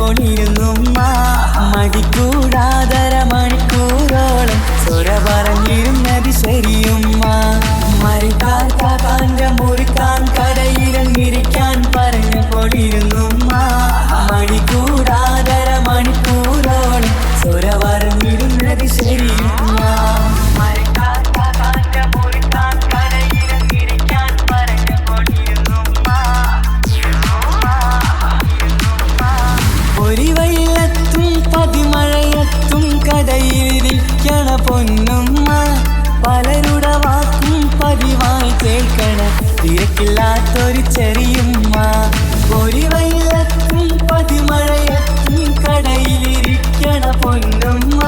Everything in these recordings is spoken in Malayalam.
പറഞ്ഞുകൊണ്ടിരുന്നുമ്മ. മടിക്കൂടാതര മണിക്കൂറോളം ചൊര പറഞ്ഞിരുന്നത് ശരിയുമ്മ. മരിക്കാന്റെ മുറിക്കാൻ കടയിലിരിക്കാൻ പറഞ്ഞുകൊണ്ടിരുന്നുമ്മ. മടിക്കൂടാതര മണിക്കൂറോളം ചൊര പറഞ്ഞിരുന്നത് ശരിയുമ്മ. ഒരു വെള്ളത്തും പതിമഴയത്തും കടയിലിരിക്കണ പൊന്നുമ്മ. പലരുടെ വാക്കും പതിവായി കേൾക്കണ തിരക്കില്ലാത്തൊരു ചെറിയുമ്മ. ഒരു വെള്ളത്തും പതിമഴയത്തും കടയിലിരിക്കണ പൊന്നുമ്മ.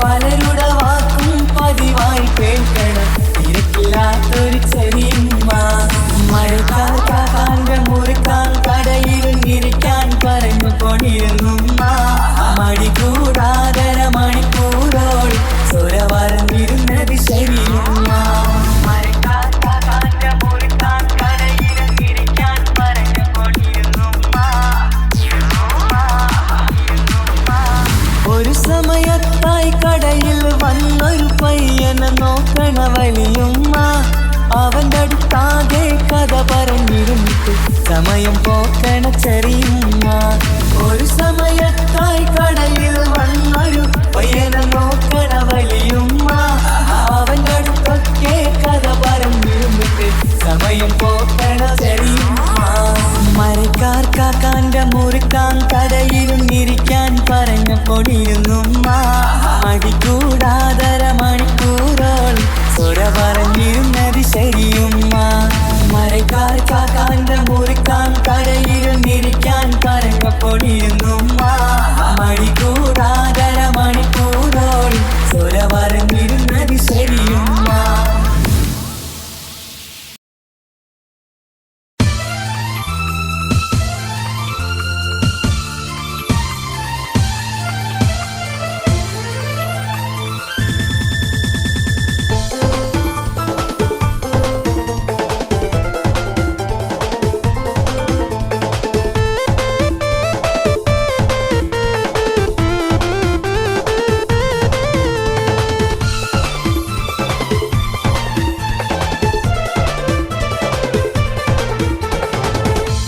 പലരുടെ വാക്കും പതിവായി കേൾക്കണ തിരക്കില്ലാത്തൊരു ചെറിയുമ്മ. മഴക്കാന്റെ മുറിക്കാൻ കടയിലിരിക്കാൻ പറഞ്ഞുകൊണ്ടിരുന്നുമ്മ. മടികൂടാതര മണിക്കൂറോളം ചൊര പറഞ്ഞിരുന്നത് ശരിയുമ്മ. ഒരു സമയത്തായി കടയിൽ വന്നൊരു പയ്യനെ നോക്കണ വലിയുമ്മ. അവൻ്റെ അടുത്താകെ കഥ പറഞ്ഞിരുന്നിട്ട് സമയം പോക്കണ ചെറിയുമ്മ. ഒരു സമയത്തായി കടയിൽ വന്നൊരു പയ്യനെ നോക്കണ വലിയുമ്മ. അവൻ്റെ അടുത്തൊക്കെ കഥ പറഞ്ഞിരുന്നിട്ട് സമയം പോക്കണ ചെറിയുമ്മ. മരക്കാർക്കാക്കാൻ്റെ മുറിക്കാൻ കടയിലിരിക്കാൻ പറഞ്ഞുകൊണ്ടിരുന്നുമ്മ. മടിക്കൂടാതര മണിക്കൂറോളം ചൊര പറഞ്ഞിരുന്നത് ശരിയുമ്മ. മരക്കാർക്കാക്കാൻ്റെ മുറിക്കാൻ കടയിലിരിക്കാൻ പറഞ്ഞുകൊണ്ടിരുന്നുമ്മ. മടിക്കൂടാതര മണിക്കൂറോളം ചൊര പറഞ്ഞിരുന്നത് ശരിയുമ്മ.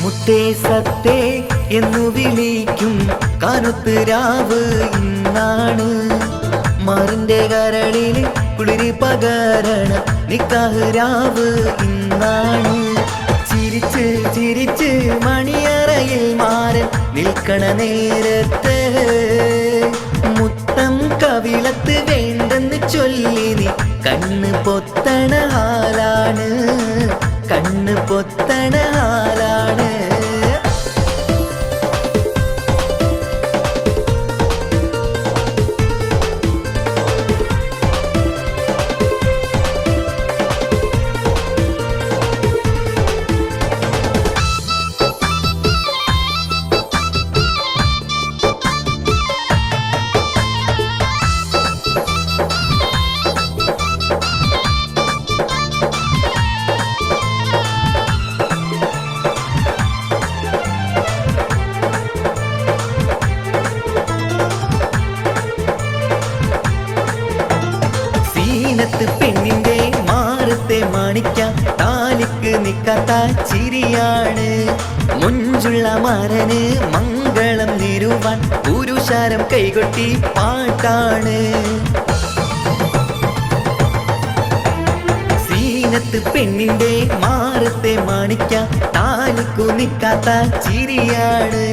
മുത്തേ സത്തേ എന്നു വിളിക്കും കറുത്ത് രാവ് ഇന്നാണ്. മാറിന്റെ കരളിൽ കുളിരി പകരണ നിക്കാഹ് രാവ് ഇന്നാണ്. ചിരിച്ച് ചിരിച്ച് മണിയറയിൽ മാറൻ നിൽക്കണ നേരത്ത് മുത്തം കവിളത്ത് വേണ്ടെന്ന് ചൊല്ലി നീ കണ്ണ് പൊത്തണ ഹാലാണ്. കണ്ണ് പൊത്തണ ഹാലാണ്. പെണ്ണിന്റെ മാറത്തെ മാണിക്ക താലിക്ക് നിക്കാത്ത ചിരിയാണ്. മുഞ്ചുള്ള മരന് മംഗളം നിരുവാൻ പുരുഷാരം കൈകൊട്ടി പാട്ടാണ്. സീനത്ത് പെണ്ണിന്റെ മാറത്തെ മാണിക്ക താലിക്കു നിക്കാത്ത ചിരിയാണ്.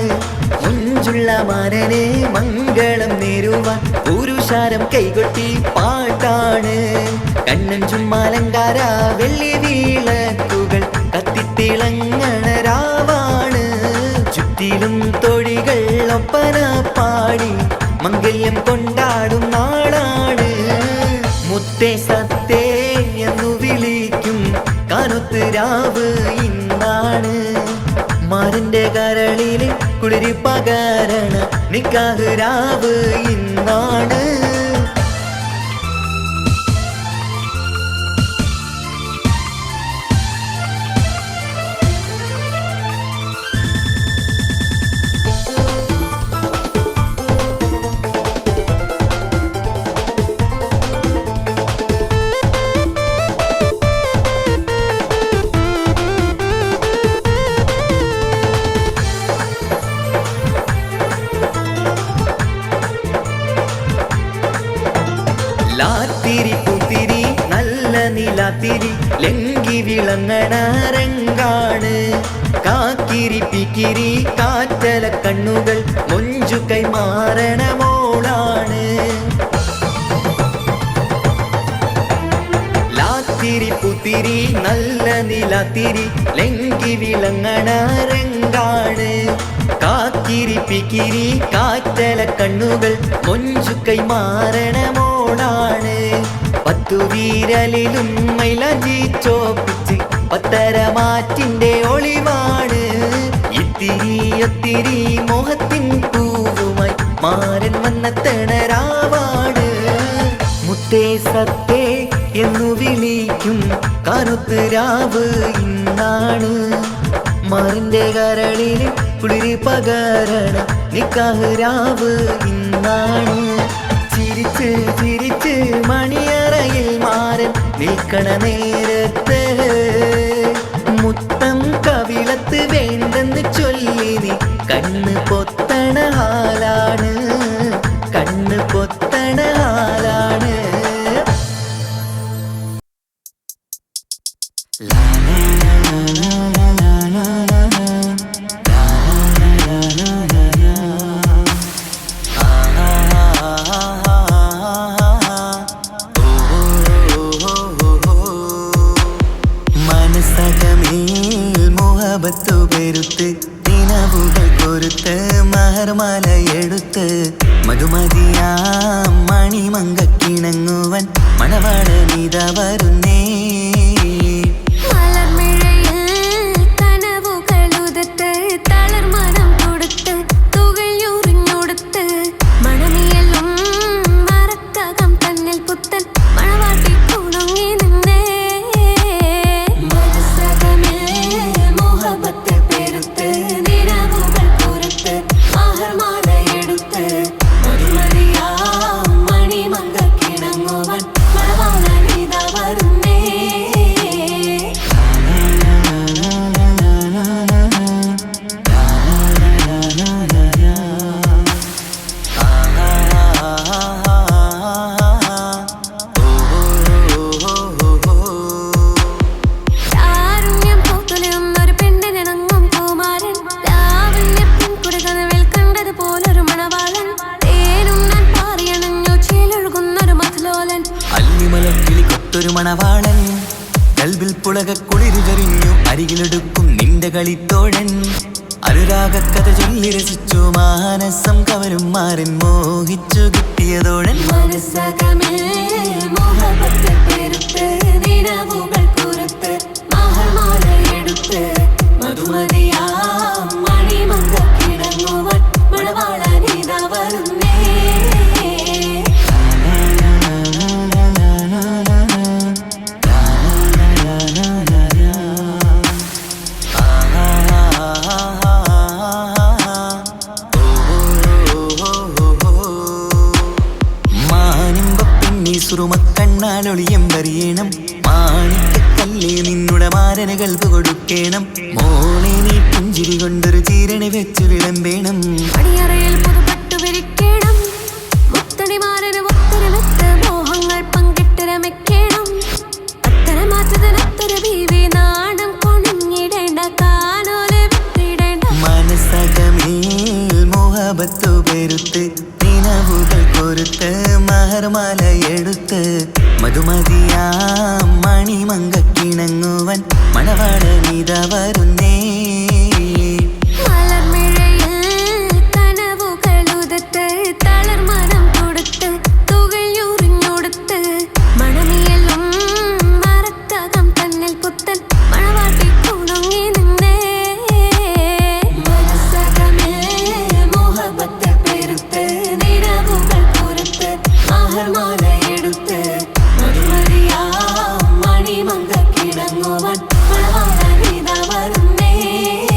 മുഞ്ചുള്ള മരന് മംഗളം നേരുവാൻ പുരുഷാരം കൈകൊട്ടി പാട്ടാണ്. കണ്ണൻ ചുമ്മാലങ്കാര വെള്ളി വീളക്കുകൾ കത്തിത്തിളങ്ങണ രാവാണ്. ചുറ്റിലും തൊഴികൾ ഒപ്പന പാടി മംഗല്യം കൊണ്ടാടും നാളാണ്. മുത്തേ സത്തേ എന്നു വിളിക്കും കറുത്ത് രാവ് ഇന്നാണ്. മാറിന്റെ കരളിൽ കുളിരി പകരണ നിക്കാഹ് രാവ് ഇന്നാണ്. ലാത്തിരി പുത്തിരി നല്ല നിലാത്തിരി ലങ്കി വിളങ്ങണ രംഗാണ് കാക്കിരി പിക്കിരി കാറ്റല കണ്ണുകൾ മൊഞ്ചു കൈമാറണ മോളാണ് ലാത്തിരി പുത്തിരി നല്ല നിലാത്തിരി ലങ്കി വിളങ്ങണ രംഗാണ് കാക്കിരി പിക്കിരി കാറ്റല കണ്ണുകൾ മൊഞ്ചു കൈമാറണ മോളാണ് പത്തു വീരലിലും മൈലാഞ്ചി ചോപ്പിച്ച് പത്തരമാറ്റിന്റെ ഒളിവാണ് ഇത്തിരി ഒത്തിരി മോഹത്തിൻ പൂവുമായി മാരൻ വന്നെത്തണരാവാണ് മുത്തേ സത്തേ എന്നു വിളിക്കും കറുത്ത് രാവ് ഇന്നാണ് മാറിന്റെ കരളിൽ കുളിരി പകരണ നിക്കാഹ് രാവ് ഇന്നാണ് ചിരിച്ച് ചിരിച്ച് മണിയറയിൽ മാറൻ നിൽക്കണ നേരത്ത് മുത്തം കവിളത്ത് വേണ്ടെന്ന് ചൊല്ലി നീ കണ്ണ് പൊത്തണ ഹാലാണ് കണ്ണ് പൊത്തണ ഹാലാണ് പെരുത്ത് ദിനവുകൾ കൊരുത്ത് മഹർമാല എടുത്ത് മധുമതിയാം മണിമങ്കക്കിണങ്ങുവൻ മണവാളനിത വരുന്നേ മണവാളൻ കൽബിൽ പുളക കുളിരുചൊരിഞ്ഞു അരികിലെടുക്കും നിന്റെ കളിത്തോഴൻ അനുരാഗ കഥ ചൊല്ലി രസിച്ചു മാനസം കവരും മാറിൻ മോഹിച്ചു കിട്ടിയതോഴൻ സുറുമക്കണ്ണാലൊളിയം വരിയണം മാണിക്കല്ലേ നിന്നുടെ മാരന് കൽപ്പ് കൊടുക്കണം മോളെ നീ പുഞ്ചിരി കൊണ്ടൊരു ചീരണി വെച്ച് വിളമ്പേണം അടിയറയിൽ പുതുപട്ടു വിരിക്കണം മുത്തണിമാരന് മുത്തരമെത്ത് മോഹങ്ങൾ പങ്കിട്ട് രമിക്കണം അത്തരമാറ്റതിനൊത്തൊരു ബീവി നാണം കൊണിഞ്ഞിടേണ്ട കാനോലെ വിട്ടിടേണ്ട മനസ്സകമേൽ മോഹബത്തു പെരുത്ത് ദിനവുകൾ കൊരുത്ത് മഹർമാല എടുത്ത് മധുമതിയാം മണിമങ്കക്കിണങ്ങുവൻ മണവാളനിത വരുന്നേ മണിമങ്കക്കിണങ്ങുവൻ മണവാളനിത വരുന്നേ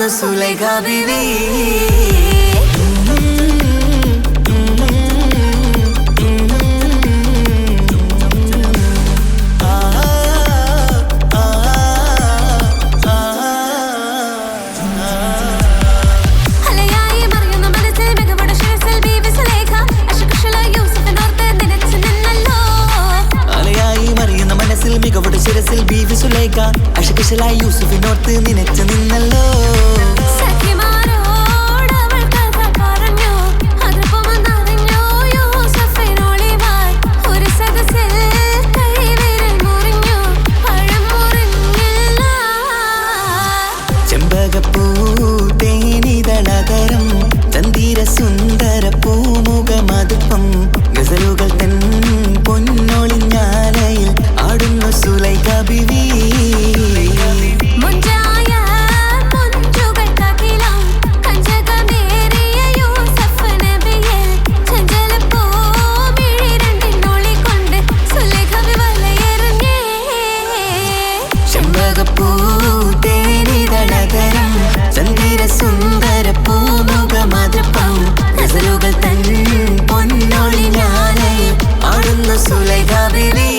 ആടുന്നു സുലൈഖ ബീവി. മികവുടെ ശിരസിൽ ബീവി സുലൈഖ അശകുശലായി യൂസുഫിനോർത്ത് നിനച്ചു നിന്നല്ലോ. ചെമ്പകപ്പൂ തേനിതളതരം ചന്ദിര സുന്ദര പൂമുഖ മധുപ്പം ഗസലുകൾ തൻ പൊന്നൊളിഞ്ഞാലയിൽ ആടുന്നു സുലൈഖ ബീവി. ചെമ്പകപ്പൂ തേനിതളതരം ചന്ദിര സുന്ദര പൂമുഖ മധുപ്പം ഗസലുകൾ തൻ പൊന്നൊളിഞ്ഞാലയിൽ ആടുന്നു സുലൈഖ ബീവി.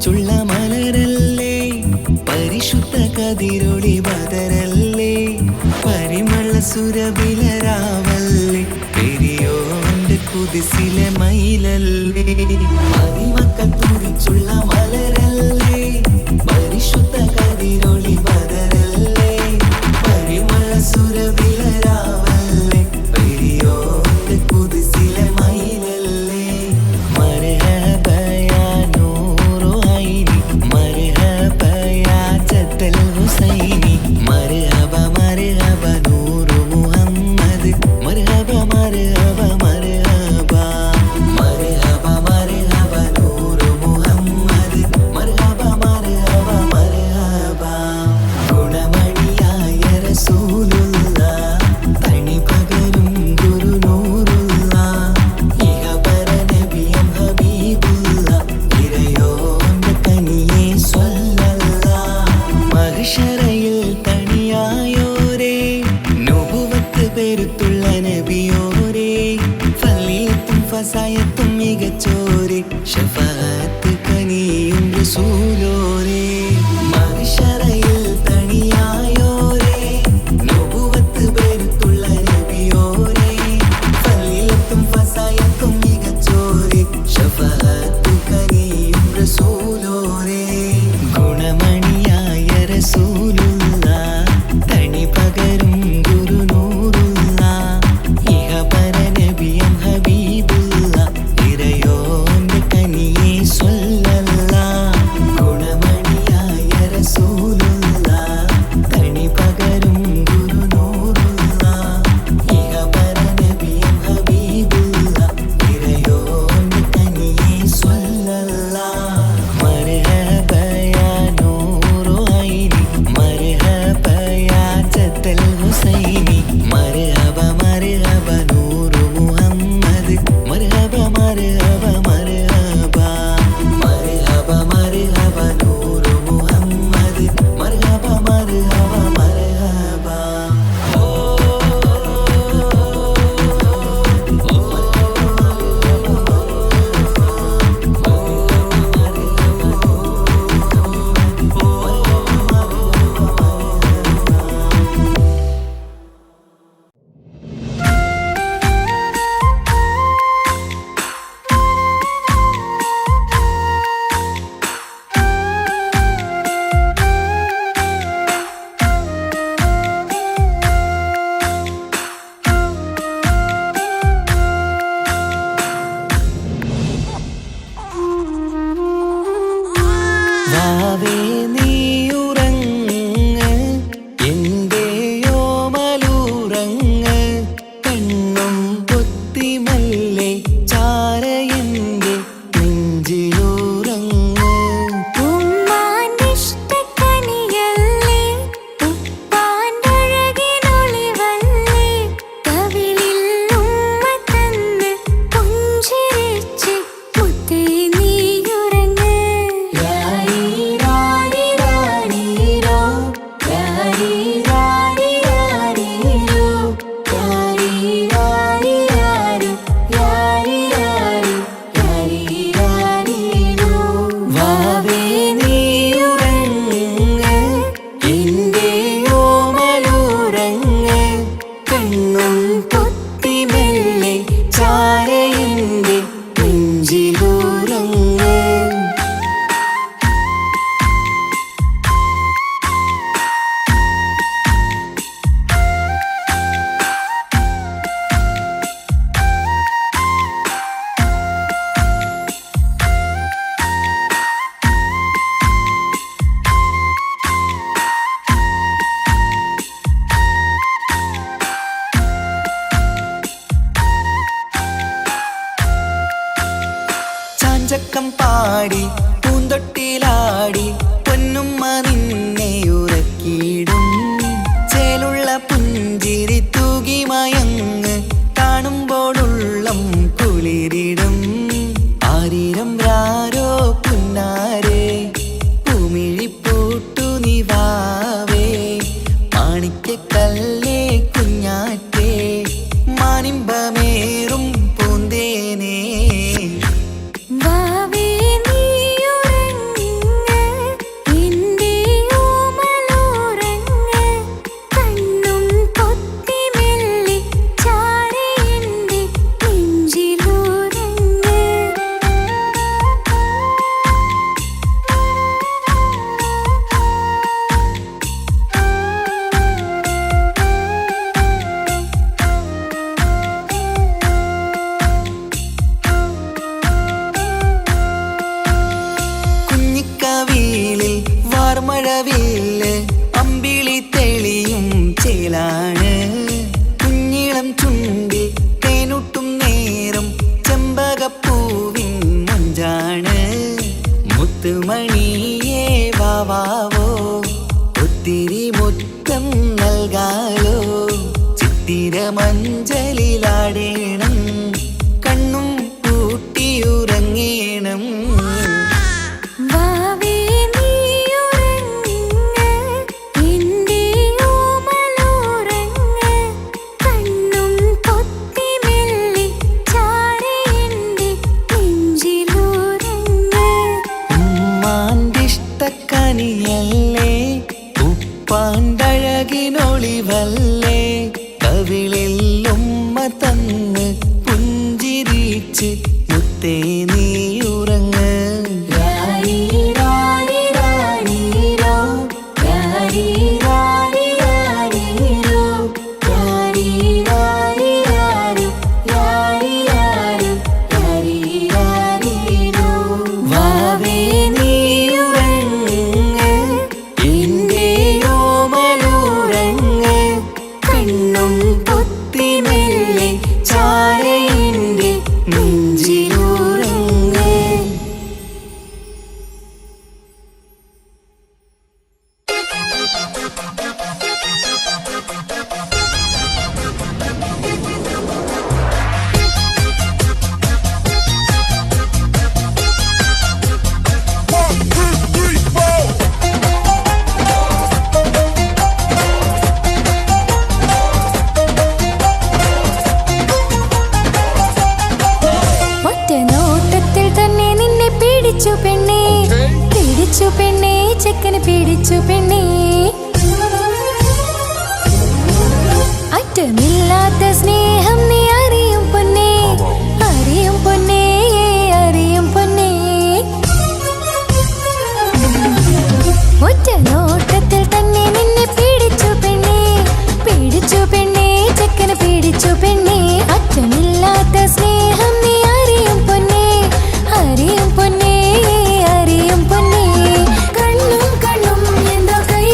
ുള്ള മലരല്ലേ പരിശുദ്ധ കതിരൊളി ബദരല്ലേ പരിമള സുരബിലരാവല്ലേ പെരിയോന്റെ കുതിസിലെ മയിലല്ലേ മതിമക്കത്തുതിച്ചുള്ള മലരല്ലേ പരിശുദ്ധ കതിരൊളി ബദരല്ലേ പരിമള സുരബിലരാവല്ലേ പെരിയോന്റെ കുതിസിലെ മയിലല്ലേ. മർഹബ മർഹബ നൂറു മുഹമ്മദ് മർഹബ മർഹബ മർഹബ മർഹബ മർഹബ നൂറു മുഹമ്മദ് മർഹബ മർഹബ മർഹബ. ഗുണമണിയായ റസൂലുള്ള തണി പകരും ഗുരു നൂറുള്ള ഇഹപര നബിയം ഹബീബുള്ള ഇറയോന്റെ തനിയെ സ്വല്ലല്ലാഹ്. മഹ്ശറയിൽ തണിയായോരേ നുബുവത്ത് പെരുത്തുള്ള നബിയോരേ ഫളീലത്തും ഫസായത്തും മികച്ചോരേ ശഫാഅത്ത് കനിയും റസൂലോരേ. മഹ്ശറയിൽ തണിയായോരേ നുബുവത്ത് പെരുത്തുള്ള നബിയോരേ ഫളീലത്തും ഫസായത്തും മികച്ചോരേ ശഫാഅത്ത് കനിയും റസൂലോരേ. ഗുണമണിയായ റസൂലുള്ള തണി പകരും ഗുരു നൂറുള്ള ഇഹപര നബിയം ഹബീബുള്ള ഇറയോന്റെ തനിയെ സ്വല്ലല്ലാഹ്. ഉറക്കം പാടി പൂന്തൊട്ടിലാടി പൊന്നുമ്മ നിന്നെ ഉറക്കിയിടും ചേലുള്ള പുഞ്ചിരി തൂകി മയങ്ങ് കാണുമ്പോഴുള്ളം കുളിരിടും ആരീരം രാരോ പുന്നാരേ പൂമിഴിപ്പൂട്ടു നിവാവേ മാണിക്കക്കല്ലേ കുഞ്ഞാറ്റേ മാനിമ്പമേറും പൂന്തേനേ വാവേ നീയുറങ്ങ് എൻ്റെ ഓമലോറങ്ങ് കണ്ണും പൊത്തി മെല്ലെ ചാരി എൻ്റെ നെഞ്ചിലുറങ്ങ് കുഞ്ഞിക്കവിളിൽ വാർമഴവില്ല് അമ്പിളി തെളിയും ചേലാണ് കുഞ്ഞിളം ചുണ്ടിൽ തേനൂട്ടും നേരം ചെമ്പകപ്പൂവിൻ മൊഞ്ചാണ് മുത്തുമണിയേ വാവാവോ ഒത്തിരി മുത്തം നൽകാലോ ചിത്തിര മഞ്ചലിലാടേണം കണ്ണും പൂട്ടിയുറങ്ങേണം വാവേ നീയുറങ്ങ് എൻ്റെ ഓമലോറങ്ങ് കണ്ണും പൊത്തി മെല്ലെ ചാരി എൻ്റെ നെഞ്ചിലുറങ്ങ് ഉമ്മാണ്ടിഷ്ടക്കനിയല്ലേ ഉപ്പാണ്ടഴകിനൊളിവല്ലേ കവിളിൽ ഉമ്മ തന്ന് പുഞ്ചിരിച്ച് മുത്തേ നീ ഉറങ്ങ് രാരി രാരി രാരീരോ രാരി രാരി രാരീരോ രാരി രാരി രാരി രാരി രാരി രാരി രാരീരോ വാവേ നീ ഉറങ്ങ് എൻ്റെ ഓമലുറങ്ങ് കണ്ണും പൊത്തി മെല്ലെ ചാരെ എൻ്റെ നെഞ്ചിലുറങ്ങ് ഒറ്റ നോട്ടത്തിൽ തന്നെ നിന്നെ പിടിച്ചു പെണ്ണേ പിടിച്ചു പെണ്ണേ ചെക്കന് പിടിച്ചു പെണ്ണേ അറ്റമില്ലാത്ത സ്നേഹം നീ അറിയും പൊന്നേ അറിയും പൊന്നേ അറിയും പൊന്നേ ഒറ്റ നോട്ടത്തിൽ തന്നെ നിന്നെ പിടിച്ചു പെണ്ണേ ചെക്കന് പിടിച്ചു പെണ്ണേ അറ്റമില്ലാത്ത സ്നേഹം നീ അറിയും പൊന്നേ അറിയും പൊന്നേ അറിയും പൊന്നേ കണ്ണും കണ്ണും എന്തോ കൈ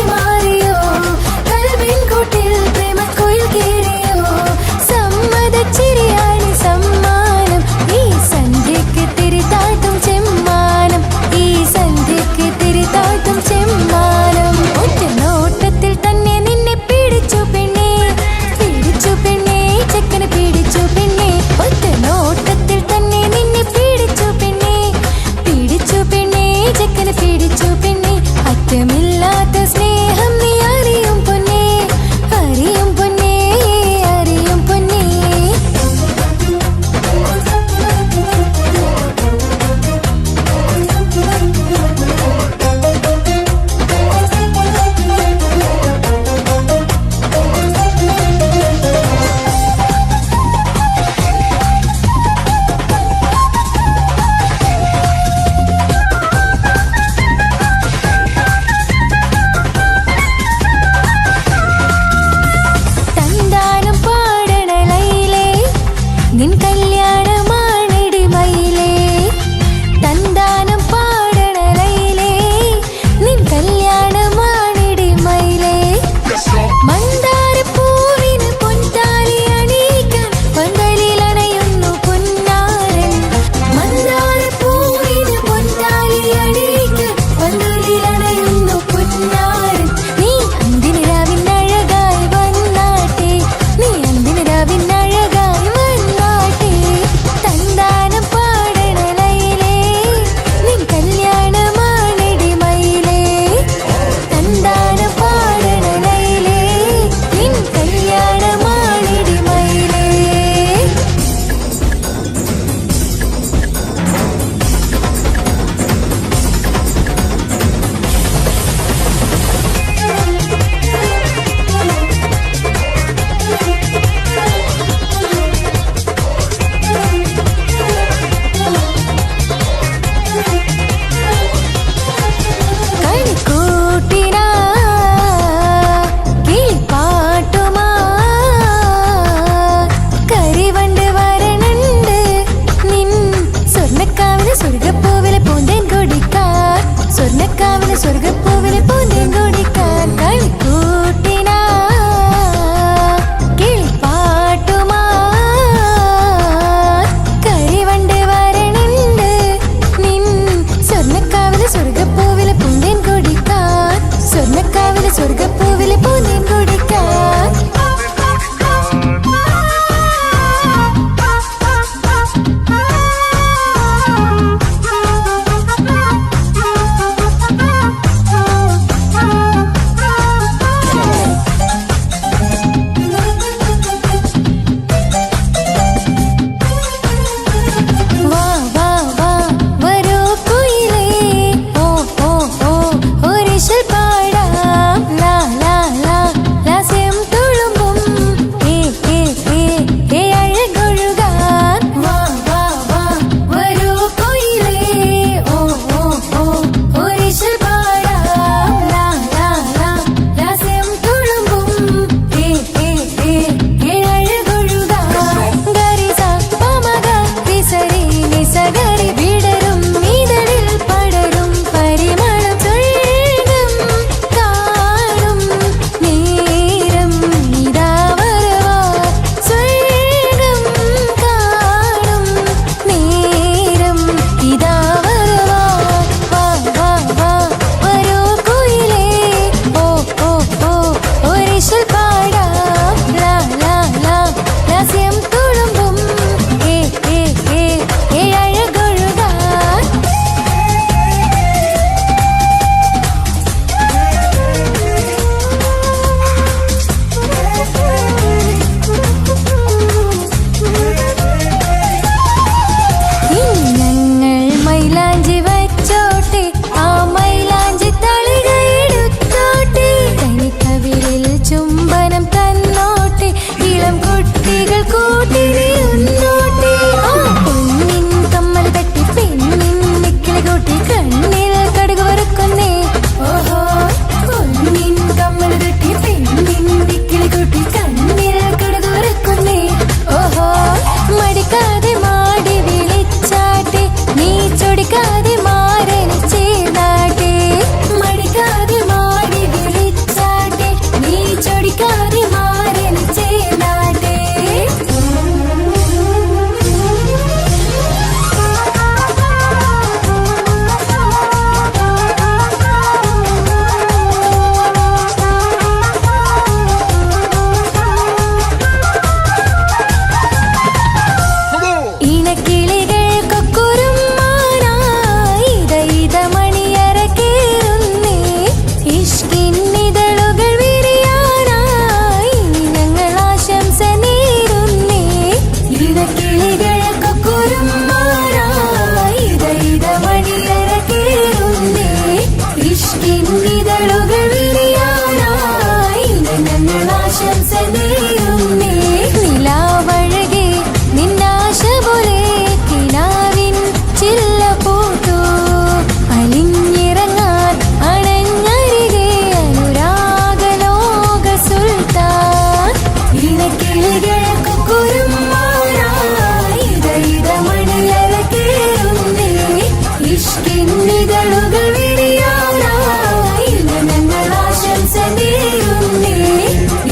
ഇഷ്കിന്നിതളുകൾ വിരിയാനായി ഇന്ന് ഞങ്ങൾ ആശംസ നേരുന്നേ.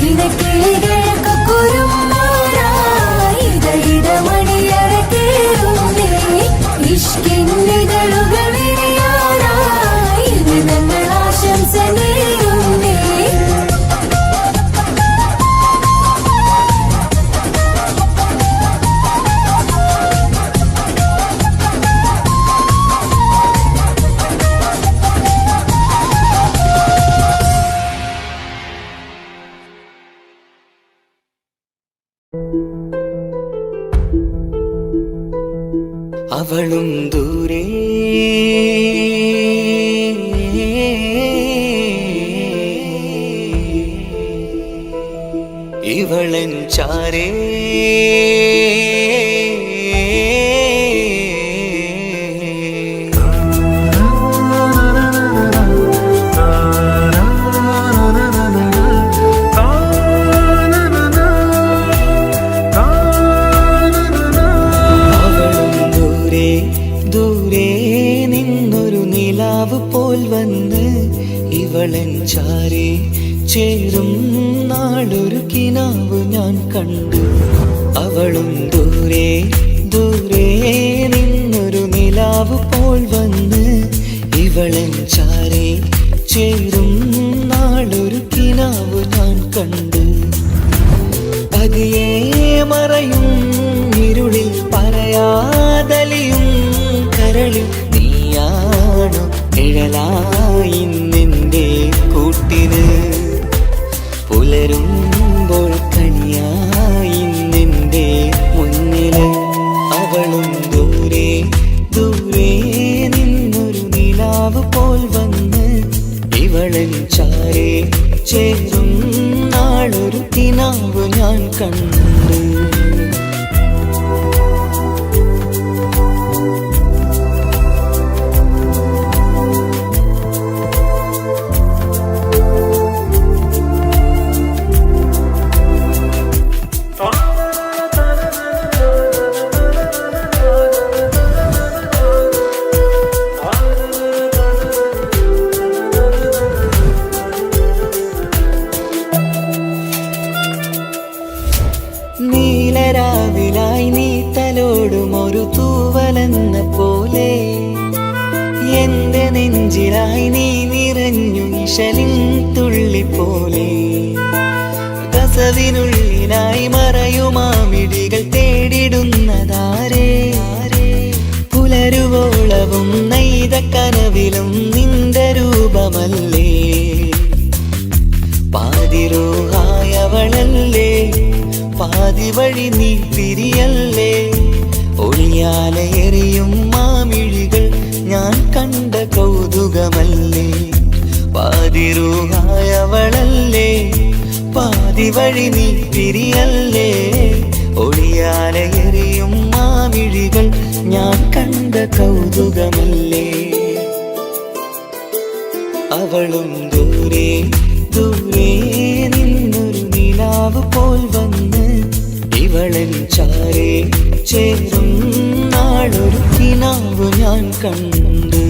ഇടക്കിളികൾക്ക് കുരുമാനായി ഇതളിടമണിയറ കേറുന്നേ. ഇഷ്കിന്നിതളുകൾ വിരിയാനായി ഇന്ന് ഞങ്ങൾ ആശംസ നേരുന്നേ. അവളും ദൂരെ ഇവളൻ ചാരേ പോൽ വന്ന് ഇവളൻ ചാരേ ചേരും നാളൊരു കിനാവ് ഞാൻ കണ്ടു. അവളും ദൂരെ ദൂരെ നിന്നൊരു നിലാവ് പോൽ വന്ന് ഇവളൻ ചാരേ ചേരും നാളൊരു കിനാവ് ഞാൻ കണ്ടു. പതിയെ മറയും ഇരുളിൽ പറയാതലിയും കരളിൽ നീയാണു നിഴലായി നിന്റെ കൂട്ടിന്. പുലരുമ്പോൾ കണിയായി നിന്റെ മുന്നില്. അവളും ദൂരെ ദൂരെ നിന്നൊരു നിലാവ് പോൽ വന്ന് ഇവളൻ ചാരേ ചേരും നാളൊരു കിനാവ് ഞാൻ കണ്ടു. നീലരാവിലായി നീ തലോടും ഒരു തൂവലെന്ന പോലെ എന്റെ നെഞ്ചിലായി നീ നിറഞ്ഞു ഇശലിൻ തുള്ളി പോലെ. കസവിനുള്ളിലായി മറയുമാമിടികൾ തേടിടുന്നതാരേ. പുലരുവോളവും നെയ്ത കനവിലും നിന്റെ രൂപമല്ലേ. പാതിരോഹായവളല്ലേ പാതി വഴി നീ തിരിയല്ലേ. ഒളിയാലെ എറിയും മാമിഴികൾ ഞാൻ കണ്ട കൗതുകമല്ലേ. പാതിരൂഹായവളല്ലേ പാതി വഴി നീ തിരിയല്ലേ. ഒളിയാലെ എറിയും മാമിഴികൾ ഞാൻ കണ്ട കൗതുകമല്ലേ. അവളും ദൂരെ ദൂരെ നിന്നൊരു നിലാവ് പോൽ വന്ന് ഇവളൻ ചാരേ ചേരും നാളൊരു കിനാവ് ഞാൻ കണ്ടു.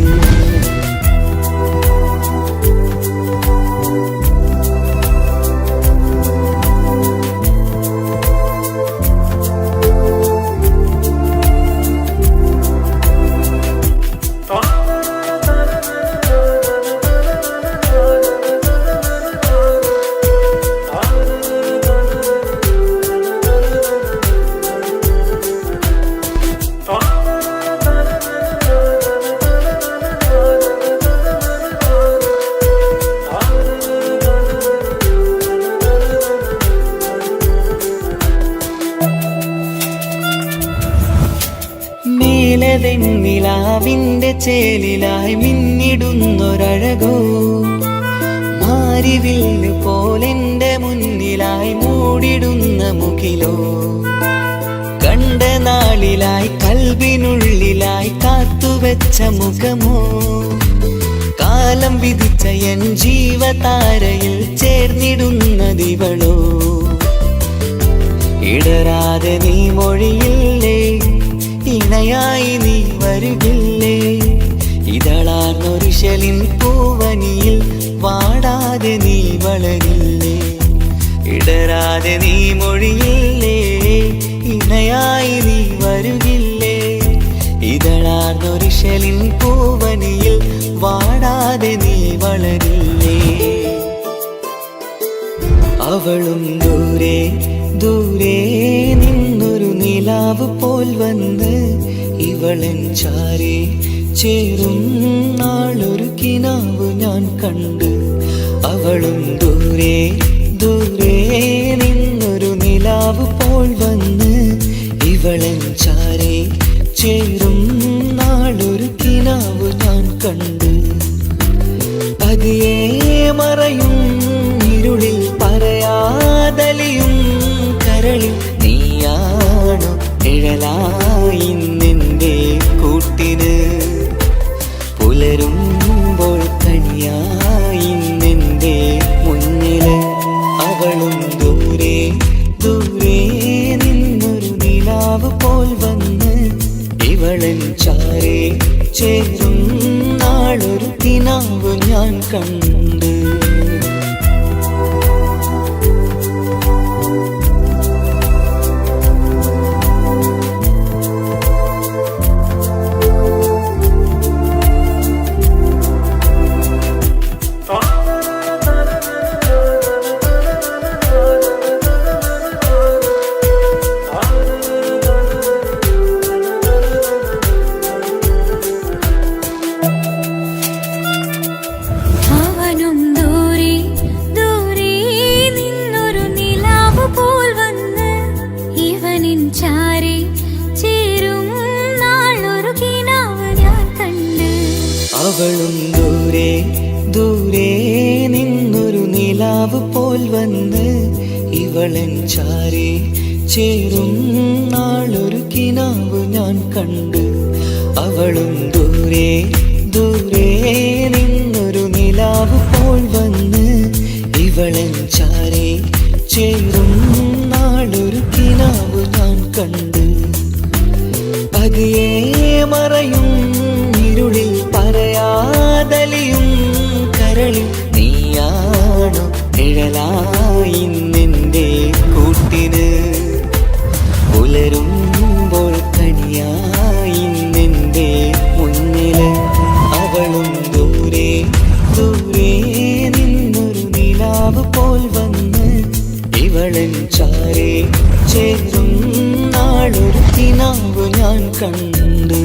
നിലാവിന്റെ ചേലിലായി മിന്നിടുന്നൊരഴകോ. മാരിവില്ല് പോലെന്റെ മുന്നിലായി മൂടിടുന്ന മുകിലോ. കണ്ട നാളിലായി കൽവിനുള്ളിലായി കാത്തുവെച്ച മുഖമോ. കാലം വിധിച്ച എൻ ജീവതാരയിൽ ചേർന്നിടുന്നതിവളോ. ഇടരാതെ നീ മൊഴിയില്ലേ ഇണയായി നീ വരുകില്ലേ. ഇതളാർന്നൊരിശലിൻ പൂവനിയിൽ വാടാതെ നീ വളരില്ലേ, ഇടരാതെ നീ മൊഴിയില്ലേ, ഇണയായി നീ വരുകില്ലേ. ഇതളാർന്നൊരിശലിൻ പൂവനിയിൽ വാടാതെ നീ വളരില്ലേ. അവളും ദൂരെ ദൂരെ നിന്നൊരു നിലാവ് പോൽ വന്ന് ഇവളൻ ചാരി ചേരും നാളൊരു കിനാവ് ഞാൻ കണ്ട്. അവളും ദൂരെ ദൂരെ നിന്നൊരു നിലാവ് പോൽ വന്ന് ഇവളൻ ചാരി ചേരും നാളൊരു കിനാവ് ഞാൻ കണ്ട്. പതിയെ മറയും ഇരുളിൽ പറയാതലിയും കരളിൽ നീയാണോ നിഴലായി നിന്റെ കൂട്ടിന്, പുലരുമ്പോൾ കണിയായി നിന്റെ മുന്നില്. അവളും ദൂരെ ദൂരെ നിന്നൊരു നിലാവ് പോൽ വന്ന് ഇവളൻ ചാരേ ചേരും നാളൊരു കിനാവ് ഞാൻ കണ്ട്. അവളും ദൂരെ ദൂരെ നിന്നൊരു നിലാവ് പോൽ വന്ന് ഇവളൻ ചാരി ചേരും നാളൊരു കിനാവ് ഞാൻ കണ്ട്. അവളും ദൂരെ ദൂരെ നിന്നൊരു നിലാവ് പോൽ വന്ന് ഇവളൻ ചാരി ചേരും നാളൊരു കിനാവ് ഞാൻ കണ്ട്. പതിയെ മറയും ഇരുളിൽ പറയാതലിയും കരളിൽ നീയാണോ നിഴലായി നിന്റെ കൂട്ടിന്, പുലരുമ്പോൾ കണിയായി നിന്റെ മുന്നില്. അവളും ദൂരെ ദൂരെ നിന്നൊരു നിലാവ് പോൽ വന്ന് ഇവളൻ ചാരേ ചേരും നാളൊരു കിനാവ് ഞാൻ കണ്ട്.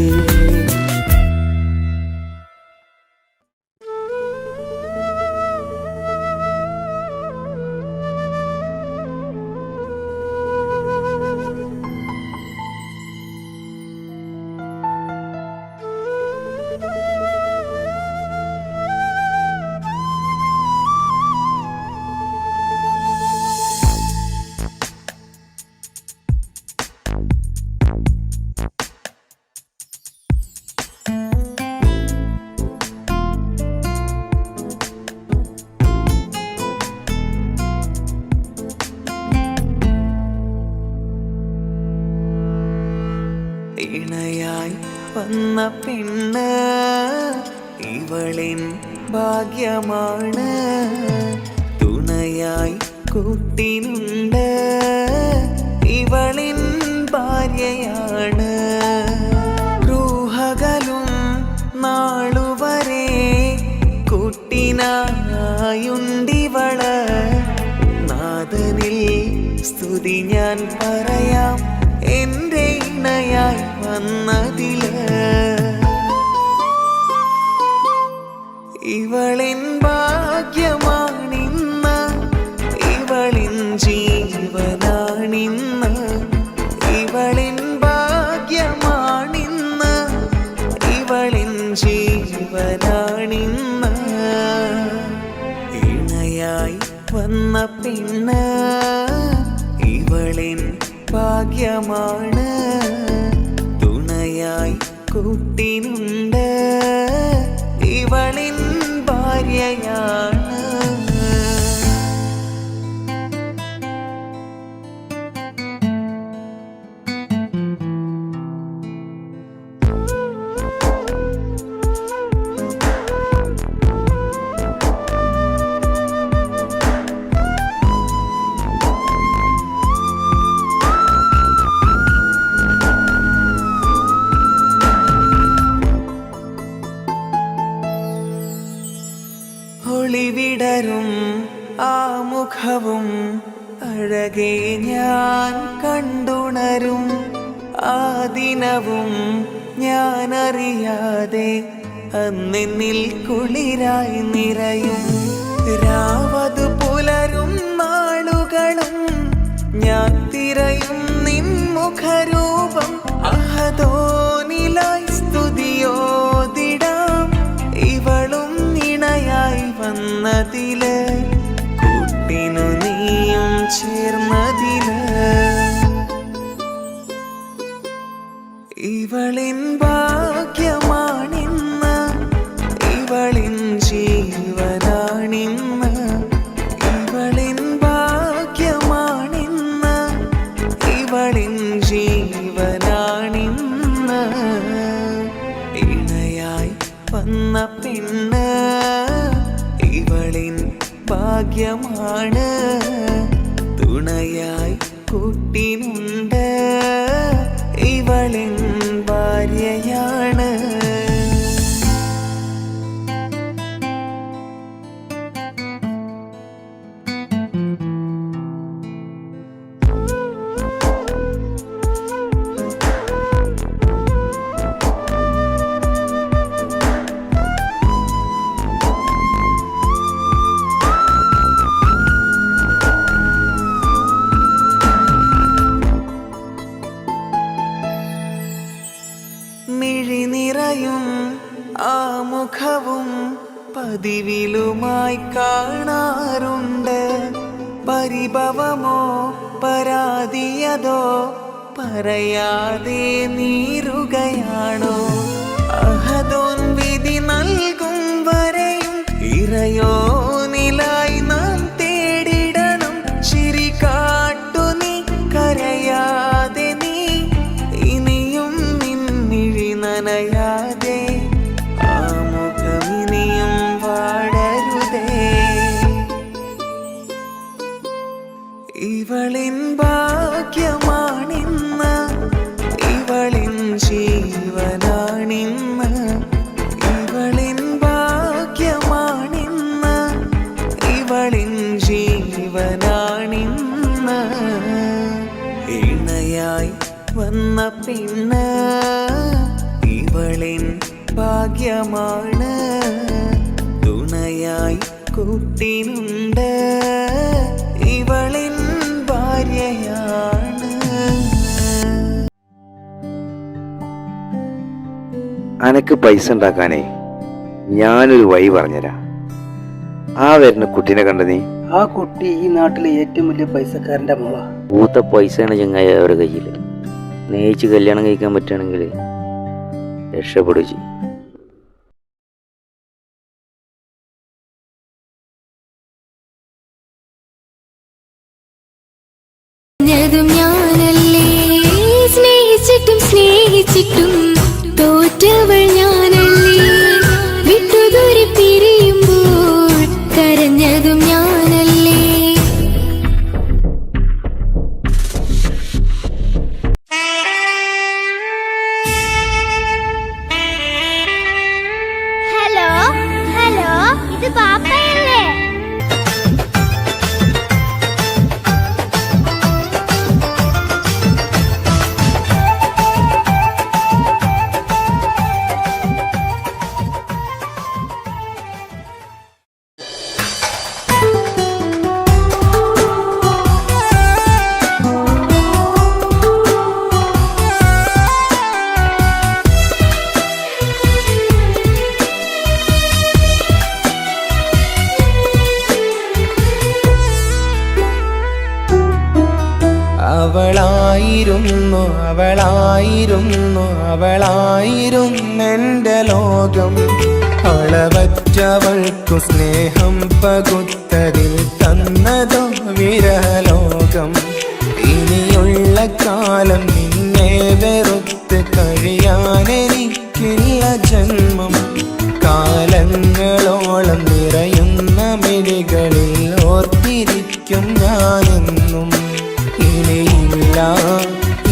ഇണയായി വന്ന പെണ്ണ് ഇവളിൻ ഭാഗ്യമാണ്, തുണയായി കൂട്ടിനുണ്ട് ഇവളിൻ ഭാര്യയാണ്. റൂഹകലും നാളുവരെ കൂട്ടിനായുണ്ടിവള്, നാഥനിൽ സ്തുതി ഞാൻ പറയാം എൻ്റെ ഇണയായി വന്നതില്. ഇവളിൻ ഭാഗ്യമാണിന്ന്, ഇവളിൻ ജീവനാണിന്ന്. ഇവളിൻ ഭാഗ്യമാണിന്ന്, ഇവളിൻ ജീവനാണിന്ന്. ഇണയായി വന്ന പെണ്ണ് ഇവളിൻ ഭാഗ്യമാണ്, തുണയായി കൂട്ടിനുണ്ട് ഇവളിൻ ഭാര്യയാണ്. ഒളിവിടരും ആ മുഖവും അഴകെ ഞാൻ കണ്ടുണരും. ആ ദിനവും ഞാനറിയാതെ അന്നെന്നിൽ കുളിരായി നിറയും. രാവതു പുലരും നാളുകളും ഞാൻ തിരയും നിൻ മുഖരൂപം. അഹദോനിലായി സ്തുതിയോതിടാം ഇവളും ഇണയായി വന്നതില്, കൂട്ടിനു നീയും ചേർന്നതില്. ഇവളിൻ ഭാഗ്യമാണിന്ന്, ഇവളിൻ ജീവനാണിന്ന്. ഇവളിൻ ഭാഗ്യമാണിന്ന്, ഇവളിൻ ജീവനാണിന്ന്. ഇണയായി വന്ന പെണ്ണ് ഇവളിൻ ഭാഗ്യമാണ്, തുണയായി കൂട്ടിനുണ്ട് ഇവളിൻ ഭാര്യയാണ്. മിഴിനിറയും ആ മുഖവും പതിവിലുമായി കാണാറുണ്ട്. പരിഭവമോ പരാതിയതോ പറയാതെ നീറുകയാണോ? അഹദോൻ വിധി നൽകും വരെയും ഇറയോനിലായി നാം തേടിടണം. ചിരി കാട്ടു നീ, കരയാതെ നീ, ഇനിയും നിൻമിഴി നനയാതെ. ആ മുഖമിനിയും വാടരുതേ. ഇവളിൻ ഭാഗ്യമാണിന്ന്, ഇവളിൻ ജീവനാണിന്ന്. ഇവളിൻ ഭാഗ്യമാണിന്ന്, ഇവളിൻ ജീവനാണിന്ന്. ഇണയായി വന്ന പെണ്ണ് ഇവളിൻ ഭാഗ്യമാണ്, തുണയായി കൂട്ടിനുണ്ട് ഇവളിൻ ഭാര്യയാണ്. അനക്ക് പൈസ ഉണ്ടാക്കാനേ ഞാനൊരു വഴി പറഞ്ഞുതരാം. ആ വരുന്ന കുട്ടീനെ കണ്ട നീ? ആ കുട്ടി ഈ നാട്ടിലെ ഏറ്റവും വലിയ പൈസക്കാരന്റെ മോളാ. പൂത്ത പൈസയാണ് ചങ്ങായ അവരുടെ കയ്യിൽ. സ്നേഹിച്ച് കല്യാണം കഴിക്കാൻ പറ്റുകയാണെങ്കിൽ രക്ഷപ്പെടുക ചെയ്യും. ഞാനല്ലേ സ്നേഹിച്ചിട്ടും സ്നേഹിച്ചിട്ടും തോറ്റവൾ ഞാനല്ലേ. വിട്ടുദൂരെ പിരിയുമ്പോൾ കരഞ്ഞതും ഞാനല്ലേ. ഹലോ ഹലോ, ഇത് പാപ്പയല്ലേ? അവളായിരുന്നു അവളായിരുന്നു അവളായിരുന്നെൻ്റെ ലോകം. അളവറ്റവൾക്കു സ്നേഹം പകുത്തതിൽ തന്നതോ വിരലോകം. ഇനിയുള്ള കാലം നിന്നെ വെറുത്ത് കഴിയാനെനിക്കില്ല ജന്മം. കാലങ്ങളോളം നിറയുന്ന മിഴികളിൽ ഓർത്തിരിക്കും ഞാനെന്നും. ഇനിയില്ല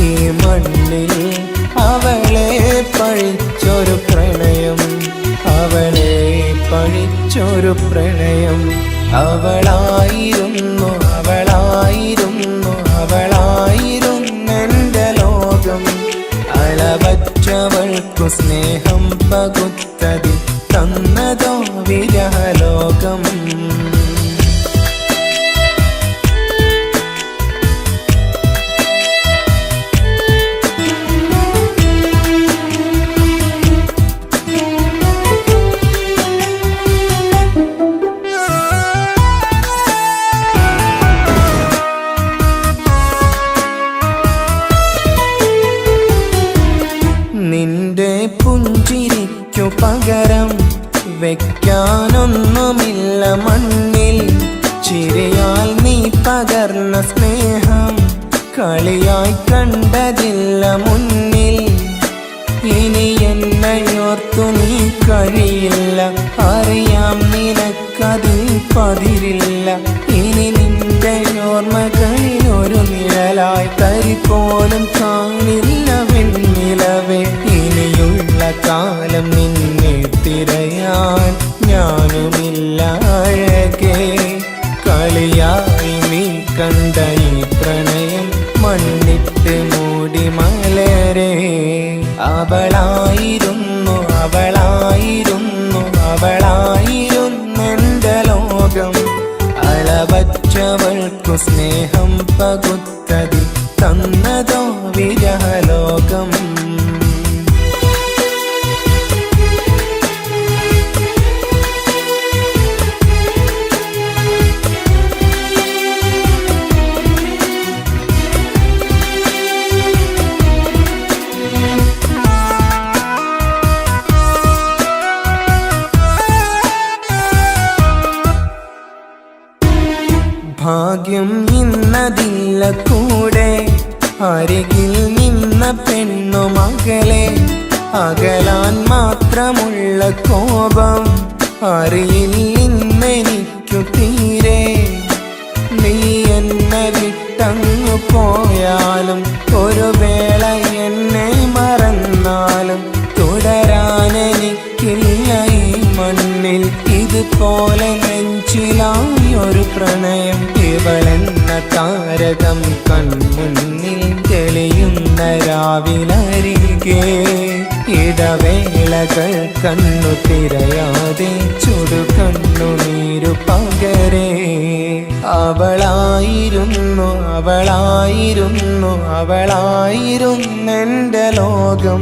ഈ മണ്ണിൽ അവളെ പഴിച്ചൊരു പ്രണയം, അവളെ പഴിച്ചു പഴിച്ചൊരു പ്രണയം. അവളായിരുന്നു അവളായിരുന്നു അവളായിരുന്നെന്റെ ലോകം. അളവറ്റവൾക്കു സ്നേഹം പകുത്തതിൽ തന്നതോ വിരഹലോകം. നിന്റെ പുഞ്ചിരിക്കു പകരം വെക്കാനൊന്നുമില്ല മണ്ണിൽ. ചിരിയാൽ നീ പകർന്ന സ്നേഹം കളിയായി കണ്ടതില്ല മുന്നിൽ. ഇനി എന്നയോർത്തു നീ കഴിയില്ല, അറിയാം നിനക്കതിൽ പതിരില്ല. ഇനി നിന്റെ ഓർമ്മകളിൽ ഒരു നിഴലായി തരി പോലും കാണില്ല വെണ്ണിലവേ. ഇനിയുള്ള കാലം നിന്നെ തിരയാൻ ഞാനുമില്ല അഴകേ. കളിയായി നീ കണ്ട ഈ പ്രണയം മണ്ണിട്ട് മൂടി മലരേ. അവളായിരുന്നു അവളായിരുന്നു അവളായിരുന്നെന്റെ ലോകം. അളവറ്റവൾക്കു സ്നേഹം പകുത്തതിൽ തന്നതോ വിരഹലോകം. ഭാഗ്യം ഇന്നതില്ല കൂടെ, അരികിൽ നിന്ന പെണ്ണു മകളെ. അകലാൻ മാത്രമുള്ള കോപം അറിയില്ലെനിക്കു തീരെ. നീ എന്നെ വിട്ടങ്ങു പോയാലും ഒരു വേള എന്നെ മറന്നാലും തുടരാനെനിക്കില്ല ഈ മണ്ണിൽ. ഇതുപോലെ നെഞ്ചിലായൊരു പ്രണയം. ഇവളെന്ന താരകം കൺമുന്നിൽ തെളിയുന്ന രാവിലരികെ. ഇടവേളകൾ കണ്ണു തിരയാതെ ചുടുകണ്ണുനീരു പകരേ. അവളായിരുന്നു അവളായിരുന്നു അവളായിരുന്നെന്റെ ലോകം.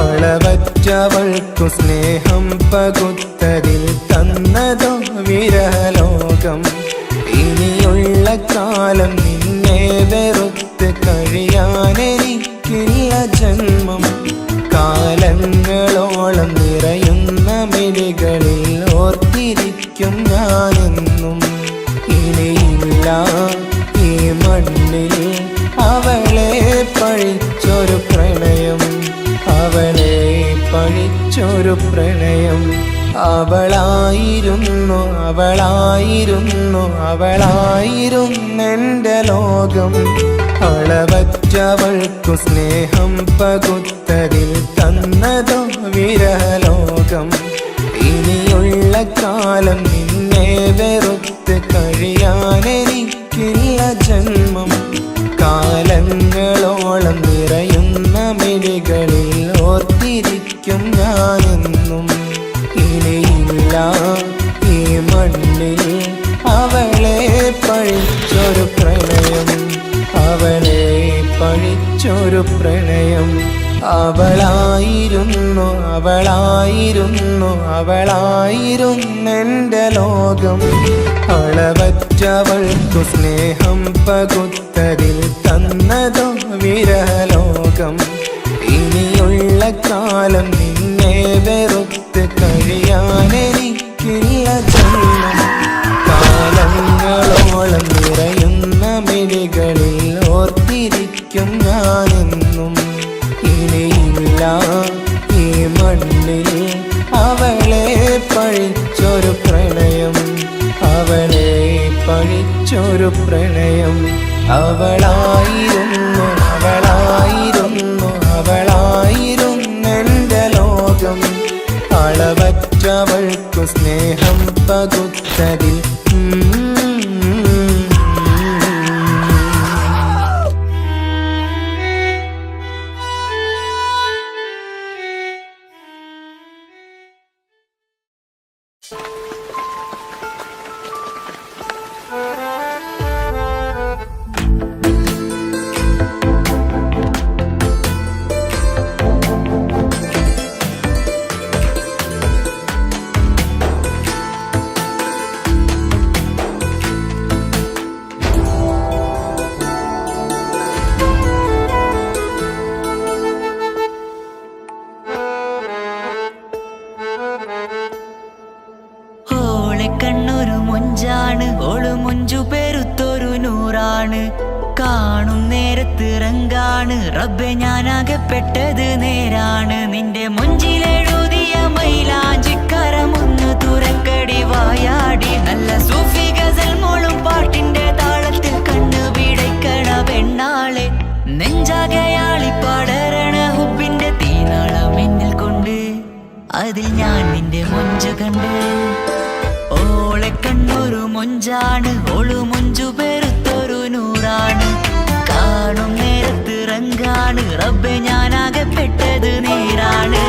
അളവറ്റവൾക്കു സ്നേഹം പകുത്തതിൽ തന്നതോ വിരഹലോകം. ഇനിയുള്ള കാലം നിന്നെ വെറുത്ത് കഴിയാനെനിക്കില്ല ജന്മം. കാലങ്ങളോളം നിറയുന്ന മിഴികളിൽ ഓർത്തിരിക്കും ഞാനെന്നും. ഇനിയില്ല ഈ മണ്ണിൽ അവളെ പഴിച്ചൊരു പ്രണയം. അവളെ പഴിച്ചൊരു പ്രണയം. അവളായിരുന്നു അവളായിരുന്നു അവളായിരുന്നെന്റെ ലോകം. അളവറ്റവൾക്കു സ്നേഹം പകുത്തതിൽ തന്നതോ വിരഹലോകം. ഇനിയുള്ള കാലം നിന്നെ വെറുത്ത് കഴിയാനെനിക്കില്ല ജന്മം. കാലങ്ങളോളം നിറയുന്ന മിഴികളിൽ ഓർത്തിരിക്കും ഞാനെന്നും. ഇനിയില്ല ഈ മണ്ണിൽ അവളെ പഴിച്ചൊരു പ്രണയം. അവളെ പഴിച്ചൊരു പ്രണയം. അവളായിരുന്നു അവളായിരുന്നു അവളായിരുന്നെന്റെ ലോകം. അളവറ്റവൾക്കു സ്നേഹം പകുത്തതിൽ തന്നതോ വിരഹലോകം. ഇനിയുള്ള കാലം നിന്നെ വെറുത്ത് കഴിയാനെനിക്കില്ല ജന്മം. കാലങ്ങളോളം നിറയുന്ന മിഴികളിൽ ഓർത്തിരിക്കും ഞാനെന്നും. ഇനിയില്ല ഈ മണ്ണിൽ അവളെ പഴിച്ചൊരു പ്രണയം. അവളെ പഴിച്ചൊരു പ്രണയം. അവളായിരുന്നു അവളായിരുന്നു അവളായിരുന്നെന്റെ ലോകം. അളവറ്റവൾ നമ്മൾക്കു സ്നേഹം പകുത്തതിൽ കണ്ണൊരു മൊഞ്ചാണ് ഓള് മൊഞ്ചു പെരുത്തൊരു നൂറാണ് കാണും നേരത്ത് റങ്കാണ് റബ്ബെ ഞാനാകപ്പെട്ടത് നേരാണ് നിന്റെ മൊഞ്ചിലെഴുതിയ മൈലാഞ്ചിക്കരമൊന്ന് തുറക്കടി വായാടി നല്ല സൂഫി ഗസൽ മോളും പാട്ടിന്റെ താളത്തിൽ കണ്ണു പിടയ്ക്കണ പെണ്ണാളെ നെഞ്ചാകയാളി പടരണ ഹുബിന്റെ തീനാളം എന്നിൽ കൊണ്ട് അതിൽ ഞാൻ നിന്റെ മൊഞ്ചു കണ്ട് ഓളെ കണ്ണൊരു മൊഞ്ചാണ് ഓളു മൊഞ്ചു പെരുത്തൊരു നൂറാണ് കാണും നേരത്ത് റങ്കാണ് റബ്ബെ ഞാനാകപ്പെട്ടത് നേരാണ്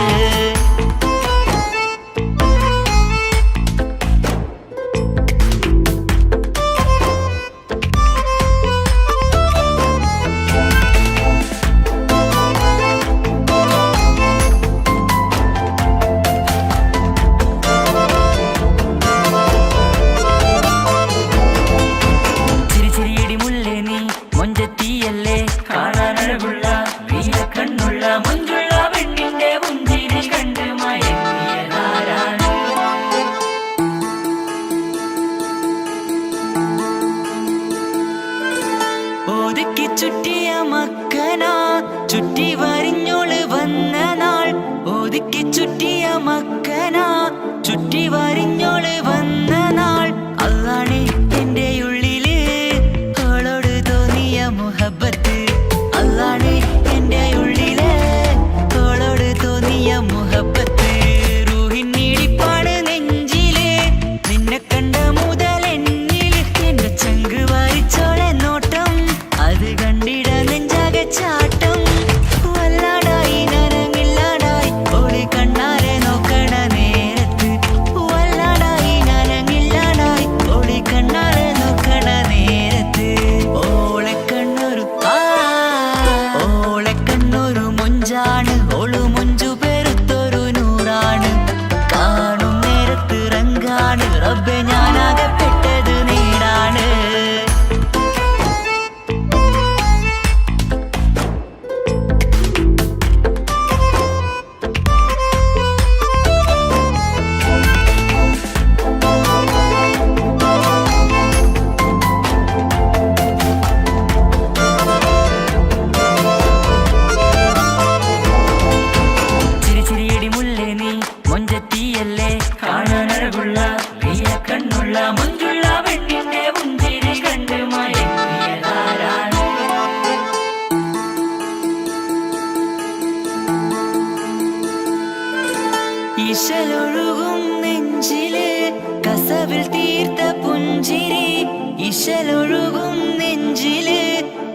ഒതുക്കി ചുറ്റിയ മക്കനാ ചുറ്റി വരിഞ്ഞോള് വന്ന നാൾ ഒതുക്കി ചുറ്റിയ മക്കനാ ചുറ്റി വരിഞ്ഞോള് വന്ന നാൾ അതാണ് എന്റെ ഉള്ളില് അവളോട് തോന്നിയ മുഹബത്ത് അതാണ് എന്റെ ഉള്ളില് അവളോട് തോന്നിയ മുഹബത്ത് റൂഹിൻ നീടിപ്പാണ് നെഞ്ചില് നിന്നെ കണ്ട മുതൽ എന്നില് എന്റെ ചങ്ക് വാരിച്ചോളെ നോട്ടം അത് കണ്ടിട നെഞ്ചാകെ ചാട്ടം വല്ലാടായി നനങ്ങില്ലാടായി ഓടി കണ്ണാരെ നോക്കണ നേരത്ത് വല്ലാടായി നനങ്ങില്ലാടായി ഓടി കണ്ണാരെ നോക്കണ നേരത്ത് ഓളെ കണ്ണൊരു മൊഞ്ചാണ് ഓളു മൊഞ്ചു പെരുത്തൊരു നൂറാണ് കാണും നേരത്ത് റങ്കാണ് റബ്ബെ ഞാനാകപ്പെട്ടത് നേരാണ് ചിരിച്ചിരിയടി മുല്ലേ നീ മൊഞ്ചത്തിയല്ലേ കാണാനഴകുള്ള നീയ കണ്ണുള്ള മൊഞ്ചുള്ള പെണ്ണിന്റെ പുഞ്ചിരി കണ്ട് മയങ്ങിയതാരാണ് ഇശലൊഴുകും നെഞ്ചില് കസവിൽ തീർത്ത പുഞ്ചിരി ഇശലൊഴുകും നെഞ്ചില്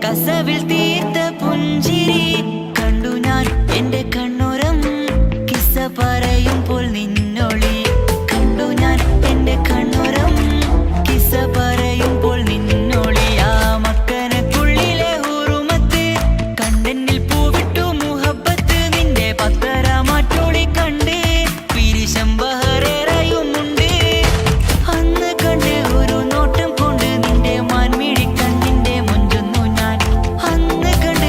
കസവിൽ തീർത്ത പുഞ്ചിരി കണ്ടു ഞാൻ എന്റെ കണ്ണുരം കിസ്സ പറയുമ്പോൾ നിന്നൊളി കണ്ടു ഞാൻ എന്റെ കണ്ണുരം കിസ്സ പറയുമ്പോൾ നിന്നൊളി ആ മക്കനക്കുള്ളിലെ ഹുറുമത്ത് കണ്ടെന്നിൽ പൂവിട്ടു മുഹബത്ത് നിന്റെ പത്തര മാറ്റോളി കണ്ട് പിരിശം ബഹറേറയുമുണ്ട് അന്ന് കണ്ട് ഒരു നോട്ടം കൊണ്ട് നിന്റെ മാൻമിഴി കണ്ണിന്റെ മുഞ്ചൊന്നു ഞാൻ അന്ന് കണ്ട്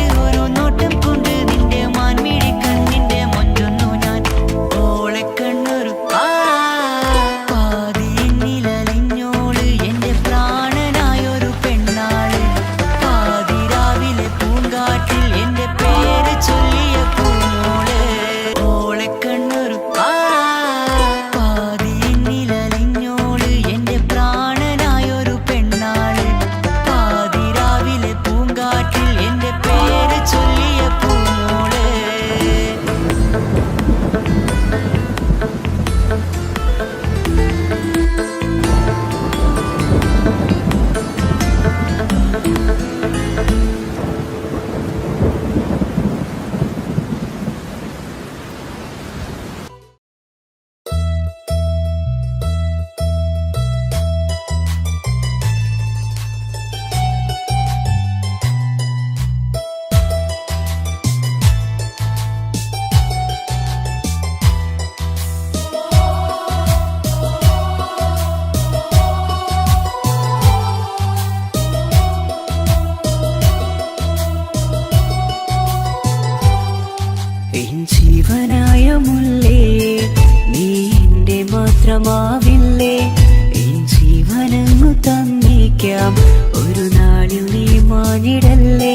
തന്നേക്കാം. ഒരു നാളിൽ നീ മാഞ്ഞിടല്ലേ.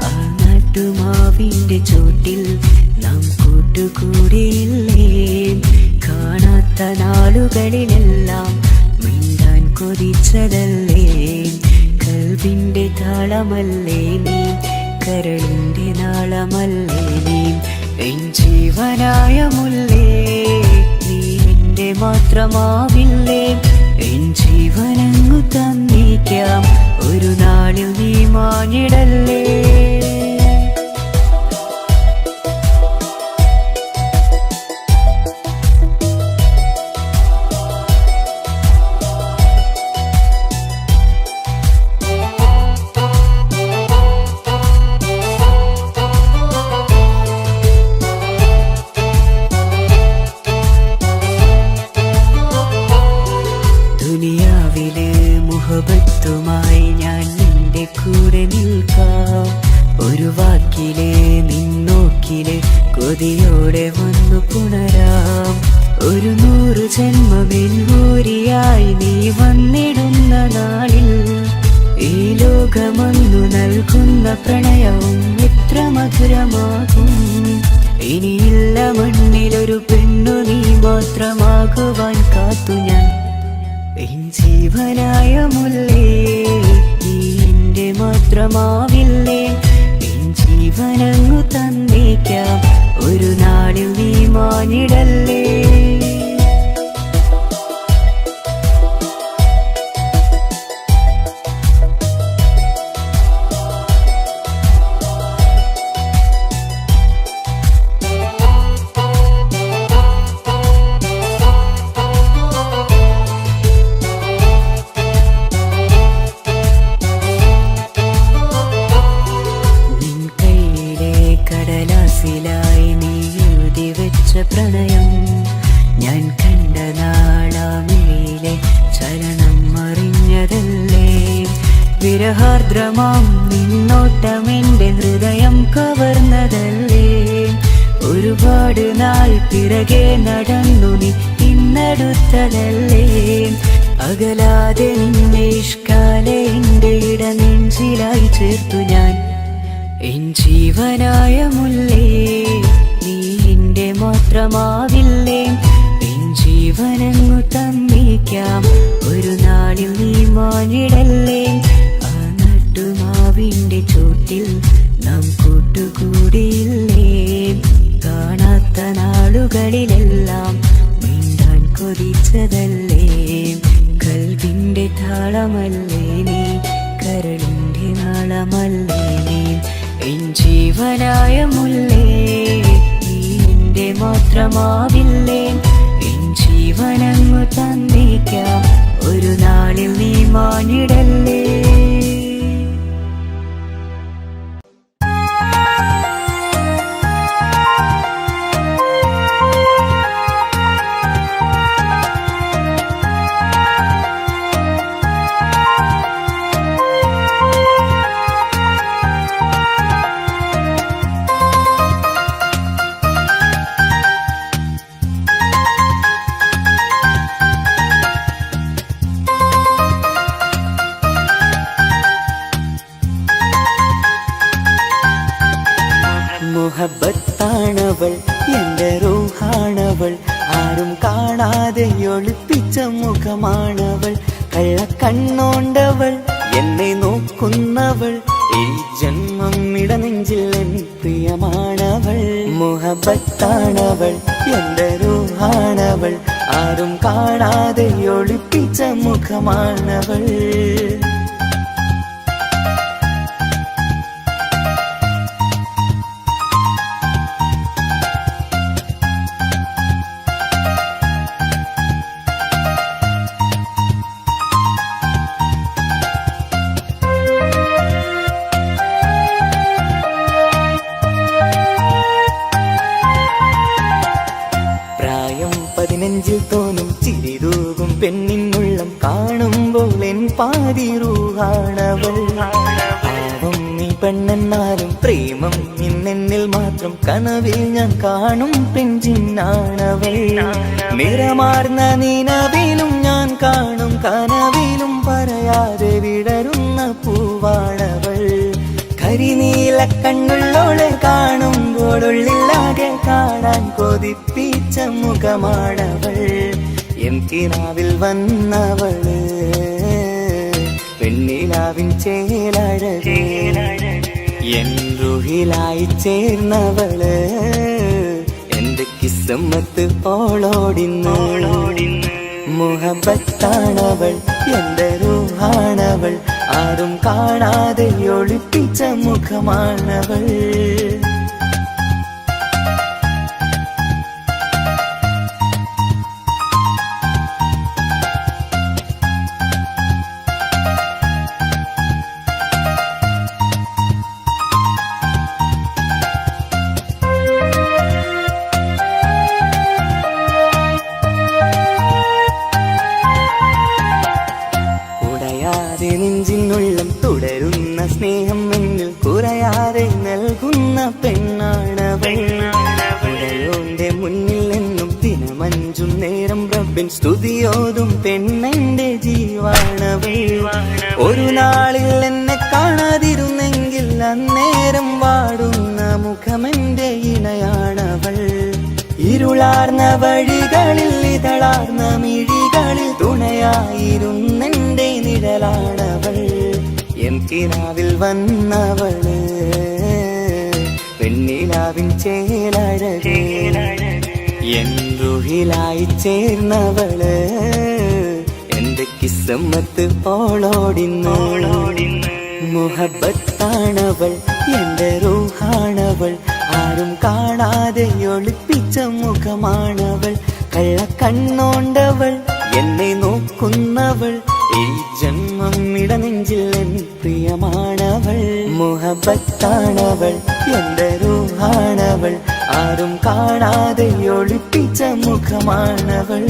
ആ നാട്ടുമാവിന്റെ ചോട്ടിൽ നാം കൂട്ടുകൂടിയില്ലേ. കാണാത്ത നാളുകളിലെല്ലാം മിണ്ടാൻ കൊതിച്ചതല്ലേ. കൽവിന്റെ താളമല്ലേ നീ, കരളിന്റെ നാളമല്ലേ നീ. എൻ ജീവനായ മുല്ലേ, നീ എന്റെ മാത്രമാവില്ലേ. എൻ ജീവനങ്ങു തന്നേക്കാം. ഒരു നാളിൽ നീ മാഞ്ഞിടല്ലേ. ദുനിയാവിലെ മുഹബത്തുമായി ഞാൻ നിന്റെ കൂടെ നിൽക്കാം. ഒരു വാക്കിലെ നിന്നോക്കിലെ കൊതിയോടെ വന്നു പുണരാം. ഒരു 100 ജന്മമെൻകൂരിയായി നീ വന്നിടുന്ന നാളിൽ ഈ ലോകമൊന്നു നൽകുന്ന പ്രണയവും എത്ര മധുരമാകും. ഇനിയില്ല മണ്ണിലൊരു പെണ്ണു നീ മാത്രമാകുവാൻ കാത്തു ഞാൻ. എൻ ജീവനായ മുല്ലേ, നീ എന്റെ മാത്രമാവില്ലേ. എൻ ജീവനങ്ങു തന്നേക്കാം. ഒരു നാളിൽ നീ മാഞ്ഞിടല്ലേ. കടലാസിലായി നീ എഴുതി വെച്ച പ്രണയം ഞാൻ കണ്ട നാളാമിഴിയിലെ ചലനം അറിഞ്ഞതല്ലേ. വിരഹാർദ്രമാം നിന്നോട്ടം എന്റെ ഹൃദയം കവർന്നതല്ലേ. ഒരുപാട് നാൾ പിറകെ നടന്നു നീ ഇന്നടുത്തതല്ലേ. അകലാതെ നിന്നെ ഇഷ്കാലെ എന്റെ ഇടനെഞ്ചിലായി ചേർത്തു ഞാൻ. എൻ ജീവനായ മുല്ലേ, നീ എന്റെ മാത്രമാവില്ലേ. എൻ ജീവനങ്ങു തന്നേക്കാം. ഒരു നാളിൽ നീ മാഞ്ഞിടല്ലേ. ആ നട്ടുമാവിന്റെ ചോട്ടിൽ നാം കൂട്ടുകൂടിയില്ലേ. കാണാത്ത നാളുകളിലെല്ലാം മിണ്ടാൻ കൊതിച്ചതല്ലേ. കൽവിന്റെ താളമല്ലേ നീ, കരളിന്റെ നാളമല്ലേ നീ. എൻ ജീവനായ മുല്ലേ, നീ എന്റെ മാത്രമാവില്ലേ. എൻ ജീവനങ്ങു തന്നേക്കാം. ഒരു നാളിൽ നീ മാഞ്ഞിടല്ലേ. മുഹബത്താണവൾ, എന്റെ റൂഹാണവൾ. ആരും കാണാതെ ഒളിപ്പിച്ച മുഖമാണവൾ. കള്ളക്കണ്ണോണ്ടവൾ, എന്നെ നോക്കുന്നവൾ. ഈ ജന്മം ഇടനെഞ്ചിൽ എൻ പ്രിയമാണവൾ. മുഹബത്താണവൾ, എന്റെ റൂഹാണവൾ. ആരും കാണാതെ ഒളിപ്പിച്ച മുഖമാണവൾ. നെഞ്ചിൽ തോന്നും ചിരിതൂകും പെണ്ണിനുള്ളം കാണുമ്പോൾ എൻ പാതി റൂഹാണവൾ. പാവം നീ പെണ്ണെന്നാലും പ്രേമം നിന്നെന്നിൽ മാത്രം. കനവിൽ ഞാൻ കാണും പെഞ്ചിന്നാണവൾ. നിറമാർന്ന നിലവിലും ഞാൻ കാണും കനവിലും പറയാതെ വിട നീലക്കണ്ണുള്ളോളെ കാണുമ്പോഴുള്ളിലാകെ കാണാൻ കൊതിപ്പിച്ച മുഖമാണവൾ. എൻ കിനാവിൽ വന്നവള് പെണ്ണിലാവിൻ ചേലഴകേ, എൻ റുഹിലായി ചേർന്നവള് എന്റെ കിസ്മത്ത് ഓളോടിന്ന്. മുഹബത്താണവൾ എന്റെ റൂഹാണവൾ, ആരും കാണാതെ ഒളിപ്പിച്ച മുഖമാണവൾ. നെഞ്ചിനുള്ളം തുടരുന്ന സ്നേഹം എന്നിൽ കുറയാതെ നൽകുന്ന പെണ്ണാണവൾ. ഉടയോന്റെ മുന്നിൽ എന്നും ദിനമഞ്ചും നേരം റബ്ബിൻ സ്തുതിയോതും പെണ്ണെന്റെ ജീവാണവൾ. ഒരു നാളിൽ എന്നെ കാണാതിരുന്നെങ്കിൽ അന്നേരം വാടുന്ന മുഖമെന്റെ ഇണയാണവൾ. ഇരുളാർന്ന വഴികളിൽ ഇതളാർന്ന മിഴികളിൽ തുണയായിരുന്നെന്റെ നിഴലാണവൾ. എൻ കിനാവിൽ വന്നവള് പെണ്ണിലാവിൻ ചേലഴകേ, എൻ റുഹിലായി ചേർന്നവള് എന്റെ കിസ്മത്ത് ഓളോടിന്ന്. മുഹബത്താണവൾ എന്റെ റൂഹാണവൾ, ആരും കാണാതെ ഒളിപ്പിച്ച മുഖമാണവൾ. കള്ളക്കണ്ണോണ്ടവൾ എന്നെ നോക്കുന്നവൾ, ഈ ജന്മം ഇടനെഞ്ചിൽ എൻ പ്രിയമാണവൾ. മുഹബത്താണവൾ എന്റെ റൂഹാണവൾ, ആരും കാണാതെ ഒളിപ്പിച്ച മുഖമാണവൾ.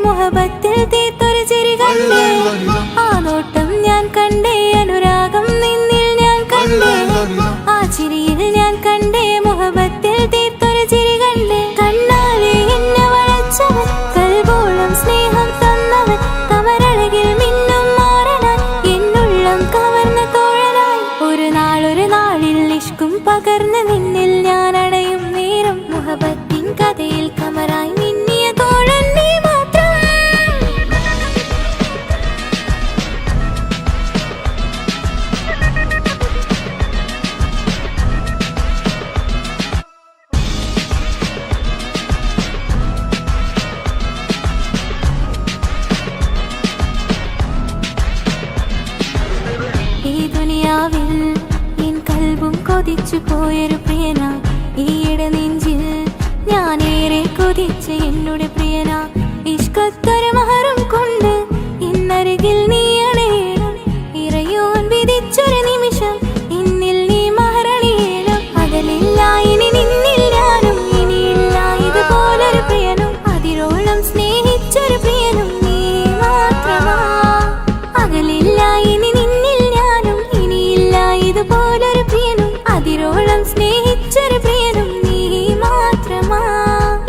മുഹബത്തിൽ തീർത്തൊരു ചിരി കണ്ടേ, ആ നോട്ടം ഞാൻ കണ്ടേ, അനുരാഗം നിന്നിൽ ഞാൻ കണ്ടേ, ആ ചിരിയിൽ ഞാൻ കണ്ടേ, മുഹബത്തിൽ തീർത്തൊരു ചിരി കണ്ടേ. കണ്ണാലെ എന്നെ വളച്ചവൻ, കൽബോളം സ്നേഹം തന്നവൻ, കമരഴകിൽ മിന്നും മാറനാൻ, എന്നുള്ളം കവർന്ന തോഴനായി. ഒരു നാളിൽ ഇഷ്കും പകർന്ന് നിന്നിൽ ഞാൻ അടയും നേരം, മുഹബത്തിൻ കഥയിൽ കമറായി മിന്നിയ തോഴൻ നീ മാത്രം. ഈ ദുനിയാവിൽ എൻ കൽബും കൊതിച്ചു പോയൊരു പ്രിയന, ഈയിടെ നെഞ്ചിൽ ഞാനേറെ കൊതിച്ച എന്നുടെ പ്രിയന. ഇഷ്കത്തൊരു മഹറും കൊണ്ട് ഇന്നരികിൽ നീ അണയണം, ഇറയോൻ വിധിച്ചൊരു നിമിഷം ഇന്നിൽ നീ മഹറണിയേണം. അകലില്ല ഇനി നിന്നിൽ ഞാനും, ഇനിയില്ല ഇതുപോലൊരു പ്രിയനും, അതിരോളം സ്നേഹിച്ചൊരു പ്രിയനും നീ മാത്രമാ. അകലില്ല ഇനി നിന്നിൽ ഞാനും, ഇനിയില്ല ഇതുപോലൊരു പ്രിയനും, അതിരോളം സ്നേഹിച്ചൊരു പ്രിയനും നീ മാത്രമാ.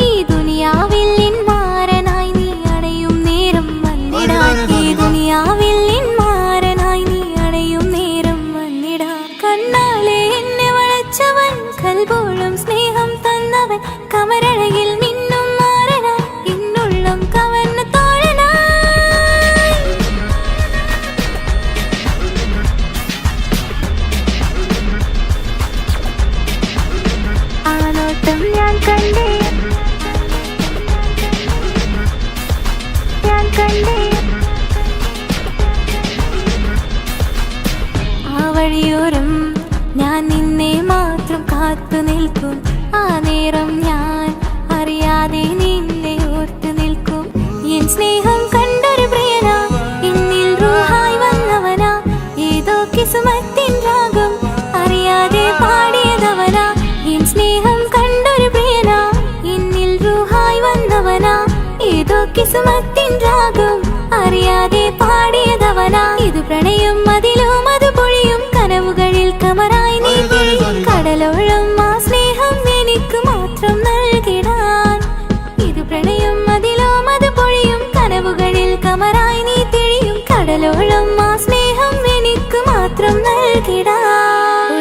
ഈ ദുനിയാവിൽ എൻ മാരനായി നീ അണയും നേരം വന്നിടാൻ, ഈ ദുനിയാവിൽ എൻ മാരനായി നീ അണയും നേരം വന്നിടാൻ. കണ്ണാലെ എന്നെ വളച്ചവൻ, കൽബോളം സ്നേഹം തന്നവൻ, കമരഴകിൽ മിന്നും മാറനാൻ, എന്നുള്ളം കവർന്ന തോഴനായി. ആ നോട്ടം ഞാൻ കണ്ടേ, ഞാൻ കണ്ടേ, കിസുമത്തിൻ രാഗം അറിയാതെ പാടിയതവനാ ഇത് പ്രണയം അതിലും അത് പൊഴിയും കനവുകളിൽ കമറായി നീ കടലോളം ആ സ്നേഹം എനിക്ക് മാത്രം നൽകിടാൻ ഇത് പ്രണയം അതിലും അത് പൊഴിയും കനവുകളിൽ കമറായി നീ തെളിയും കടലോളം ആ സ്നേഹം എനിക്ക് മാത്രം നൽകിടാൻ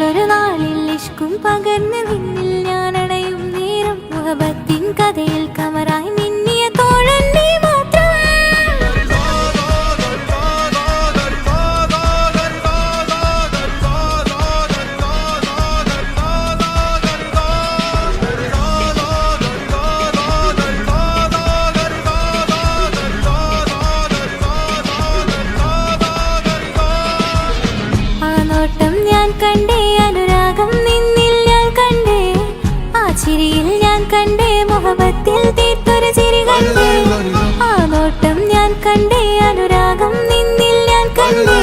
ഒരു നാളിൽ ഇഷ്കും പകർന്ന് നിന്നിൽ ഞാൻ അടയും നേരം മുഹബത്തിൻ കഥയിൽ കമറായി മിന്നിയ തോഴൻ നീ മാത്രം ആ നോട്ടം ഞാൻ കണ്ടേ അനുരാഗം നിന്നിൽ ഞാൻ കണ്ടേ ആ ചിരിയിൽ ഞാൻ കണ്ടേ മുഹബത്തിൽ തീർത്തൊരു ചിരി കണ്ടേ ആ നോട്ടം ഞാൻ കണ്ടേ അനുരാഗം നിന്നിൽ ഞാൻ കണ്ടേ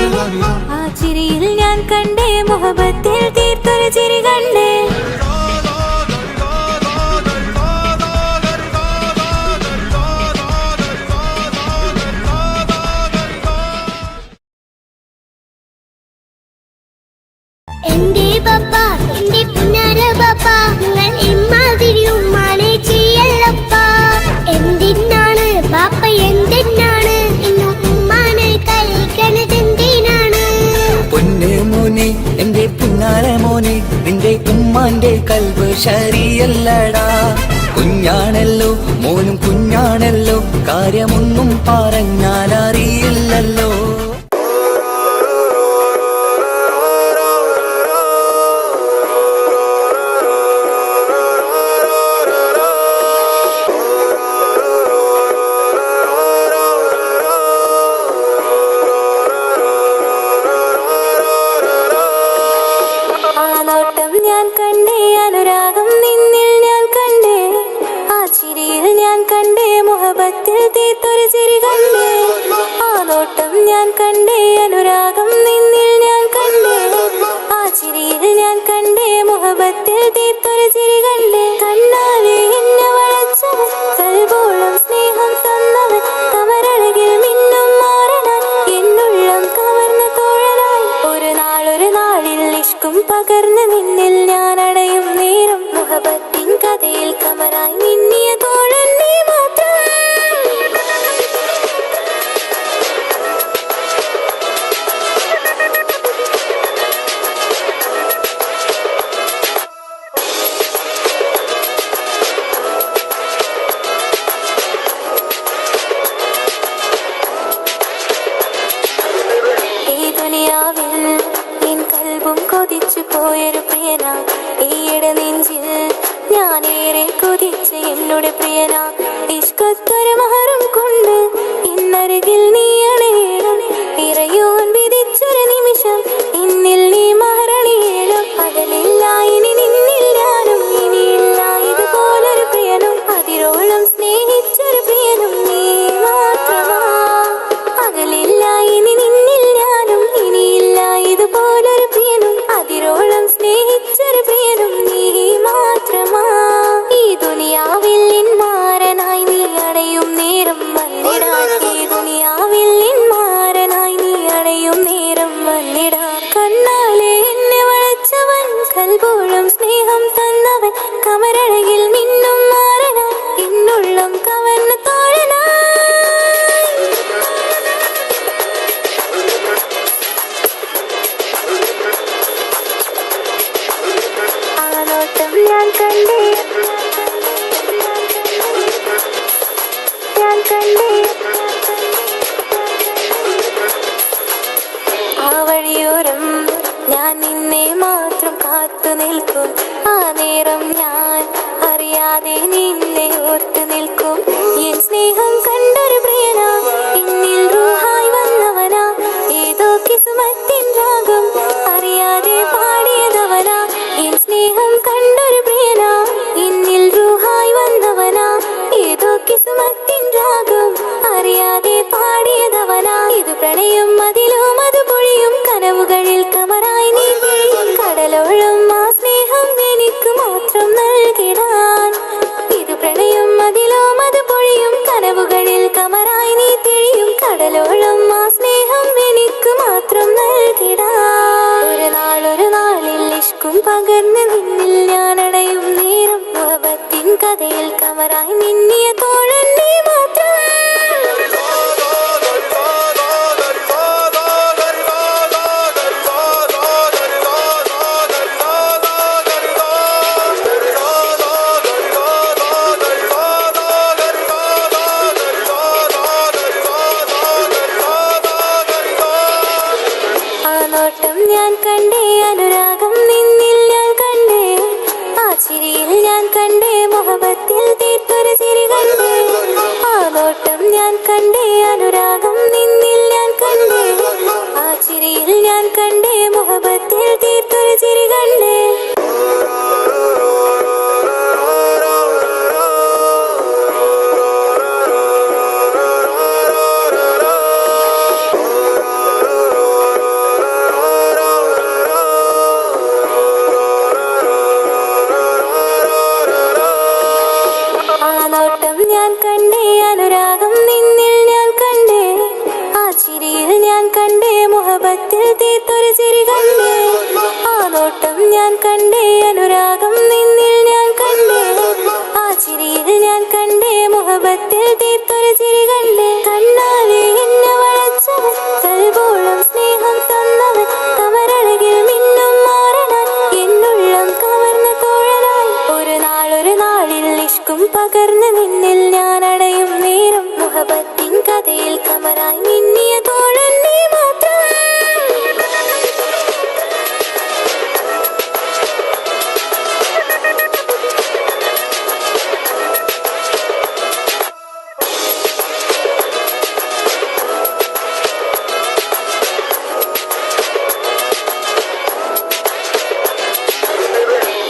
ആ ചിരിയിൽ ഞാൻ കണ്ടേ മുഹബത്തിൽ തീർത്തൊരു ചിരി കണ്ടേ എന്റെ പപ്പ എന്റെ പുന്നാര പപ്പ നിങ്ങൾ ഇമ്മാതിരി ഉമ്മാനെ ചെയ്യല്ലപ്പ എന്തിനാണ് പാപ്പ എന്തിനാണ് ഇന്ന് ഉമ്മാനെ കഴിക്കണത് എന്തിനാണ് പൊന്നെ മോനെ എന്റെ പിന്നാര മോനെ നിന്റെ ഉമ്മാന്റെ കൽബ് ശരിയല്ലടാ കുഞ്ഞാണല്ലോ മോനും കുഞ്ഞാണല്ലോ കാര്യമൊന്നും പറഞ്ഞാൽ അറിയില്ലല്ലോ ആ നോട്ടം ഞാൻ കണ്ടേ അനുരാഗം നിന്നിൽ ഞാൻ കണ്ടേ ആ ചിരിയിൽ ഞാൻ കണ്ടേ മുഹബത്തിൽ തീർത്തൊരു ചിരി കണ്ടേ ആ നോട്ടം ഞാൻ കണ്ടേ അനുരാഗം നിന്നിൽ ഞാൻ കണ്ടേ ആ ചിരിയിൽ ഞാൻ കണ്ടേ മുഹബത്തിൽ തീർത്തൊരു ചിരി കണ്ടേ കണ്ണാലെ എന്നെ വളച്ചവൻ കൽബോളം സ്നേഹം തന്നവൻ കമരഴകിൽ മിന്നും മാറനാൻ എന്നുള്ളം കവർന്ന തോഴനായി ഒരു നാളിൽ ഇഷ്കും പകർന്ന് നിന്നിൽ ഞാൻ അടയും നേരം മുഹബത്തിൻ കഥയിൽ കമറായി മിന്നിയ തോഴൻ നീ മാത്രം ഈ ദുനിയാവിൽ എൻ കൽബും കൊതിച്ചു പോയൊരു പ്രിയനാ ഈയിടെ നെഞ്ചിൽ ഞാനേറെ കൊതിച്ച് എന്നോട് പ്രിയനാ ഇഷ്കത്തൊരു മഹറും കൊണ്ട് ഇന്നരികിൽ നീ അണയണം ഇറയോൻ വിധിച്ചൊരു നിമിഷം ഇന്നിൽ നീ മഹറണിയേണം പകലില്ല ഇനി നിന്നിൽ ഞാനും ഇനിയില്ല ഇതുപോലൊരു പ്രിയനും അതിരോളം സ്നേഹിച്ചൊരു പ്രിയനും നീ മാത്രമാ പകലില്ല ഇനി നിന്നിൽ ഞാനും ഇനിയില്ല ഇതുപോലൊരു പ്രിയനും അതിരോളം സ്നേഹിച്ചൊരു പ്രിയനും നീ മാത്രമാ ഈ ദുനിയാവിൽ മാരനായി നീ അടയും നേരം വന്നിടാൻ ഈ ദുനിയാവിൽ മാരനായി നീ അടയും നേരം വന്നിടാൻ കണ്ണാലെ എന്നെ വളച്ചവൻ കൽബോളം സ്നേഹം തന്നവൻ കമരഴകിൽ മിന്നും മാറനാൻ എന്നുള്ളം കവർന്ന തോഴനായി ആ നോട്ടം ഞാൻ കണ്ടേ ഞാൻ കണ്ടേ ആ വഴിയോരം ഞാൻ നിന്നെ മാത്രം കാത്തു നിൽക്കും ആ നേരം ഞാൻ അറിയാതെ നിന്നെ ഓർത്തു നിൽക്കും എൻ സ്നേഹം കണ്ടൊരു പ്രിയനാ എന്നിൽ റൂഹായി വന്നവനാ ഏതോ കിസുമത്തിൻ രാഗം അറിയാതെ പാടിയതവനാ എൻ സ്നേഹം കണ്ടൊരു പ്രിയനാ എന്നിൽ റൂഹായി വന്നവനാ ഏതോ കിസുമത്തിൻ രാഗം അറിയാതെ പാടിയതവനാ ഇത് പ്രണയം അതിലും അത് പൊഴിയും കനവുകളിൽ കമറായി നീ കടലോളം ആ സ്നേഹം എനിക്ക് മാത്രം നൽകിടാൻ ഇത് പ്രണയം അതിലും അത് പൊഴിയും കനവുകളിൽ ഞാൻ കണ്ടേ അനുരാഗം നിന്നിൽ ഞാൻ കണ്ടേ ആ ചിരിയിൽ ഞാൻ കണ്ടേ മുഹബത്തിൽ തീർത്തൊരു ചിരി കണ്ടേ ആ നോട്ടം ഞാൻ കണ്ടേ അനുരാഗം നിന്നിൽ ഞാൻ കണ്ടേ ആ ചിരിയിൽ ഞാൻ കണ്ടേ മുഹബത്തിൽ തീർത്തൊരു ചിരി കണ്ടേ ഞാൻ കണ്ടേ അനുരാഗം നിന്നിൽ ഞാൻ കണ്ടേ ആ ചിരിയിൽ ഞാൻ കണ്ടേ മുഹബത്തിൽ തീർത്തൊരു ചിരി കണ്ടേ ആ നോട്ടം ഞാൻ കണ്ടേ അനുരാഗം നിന്നിൽ ഞാൻ കണ്ടേ ആ ചിരിയിൽ ഞാൻ കണ്ടേ മുഹബത്തിൽ തീർത്തൊരു ചിരി കണ്ടേ കണ്ണാലെ എന്നെ വളച്ചവൻ കൽബോളം സ്നേഹം തന്നവൻ കമരഴകിൽ മിന്നും മാറനാൻ എന്നുള്ളം കവർന്ന തോഴനായി ഒരു നാളിൽ ഇഷ്കും പകർന്ന് നിന്നിൽ ഞാൻ അടയും നേരം മുഹബത്തിൻ കഥയിൽ കമറായി മിന്നിയ തോഴൻ നീ മാത്രം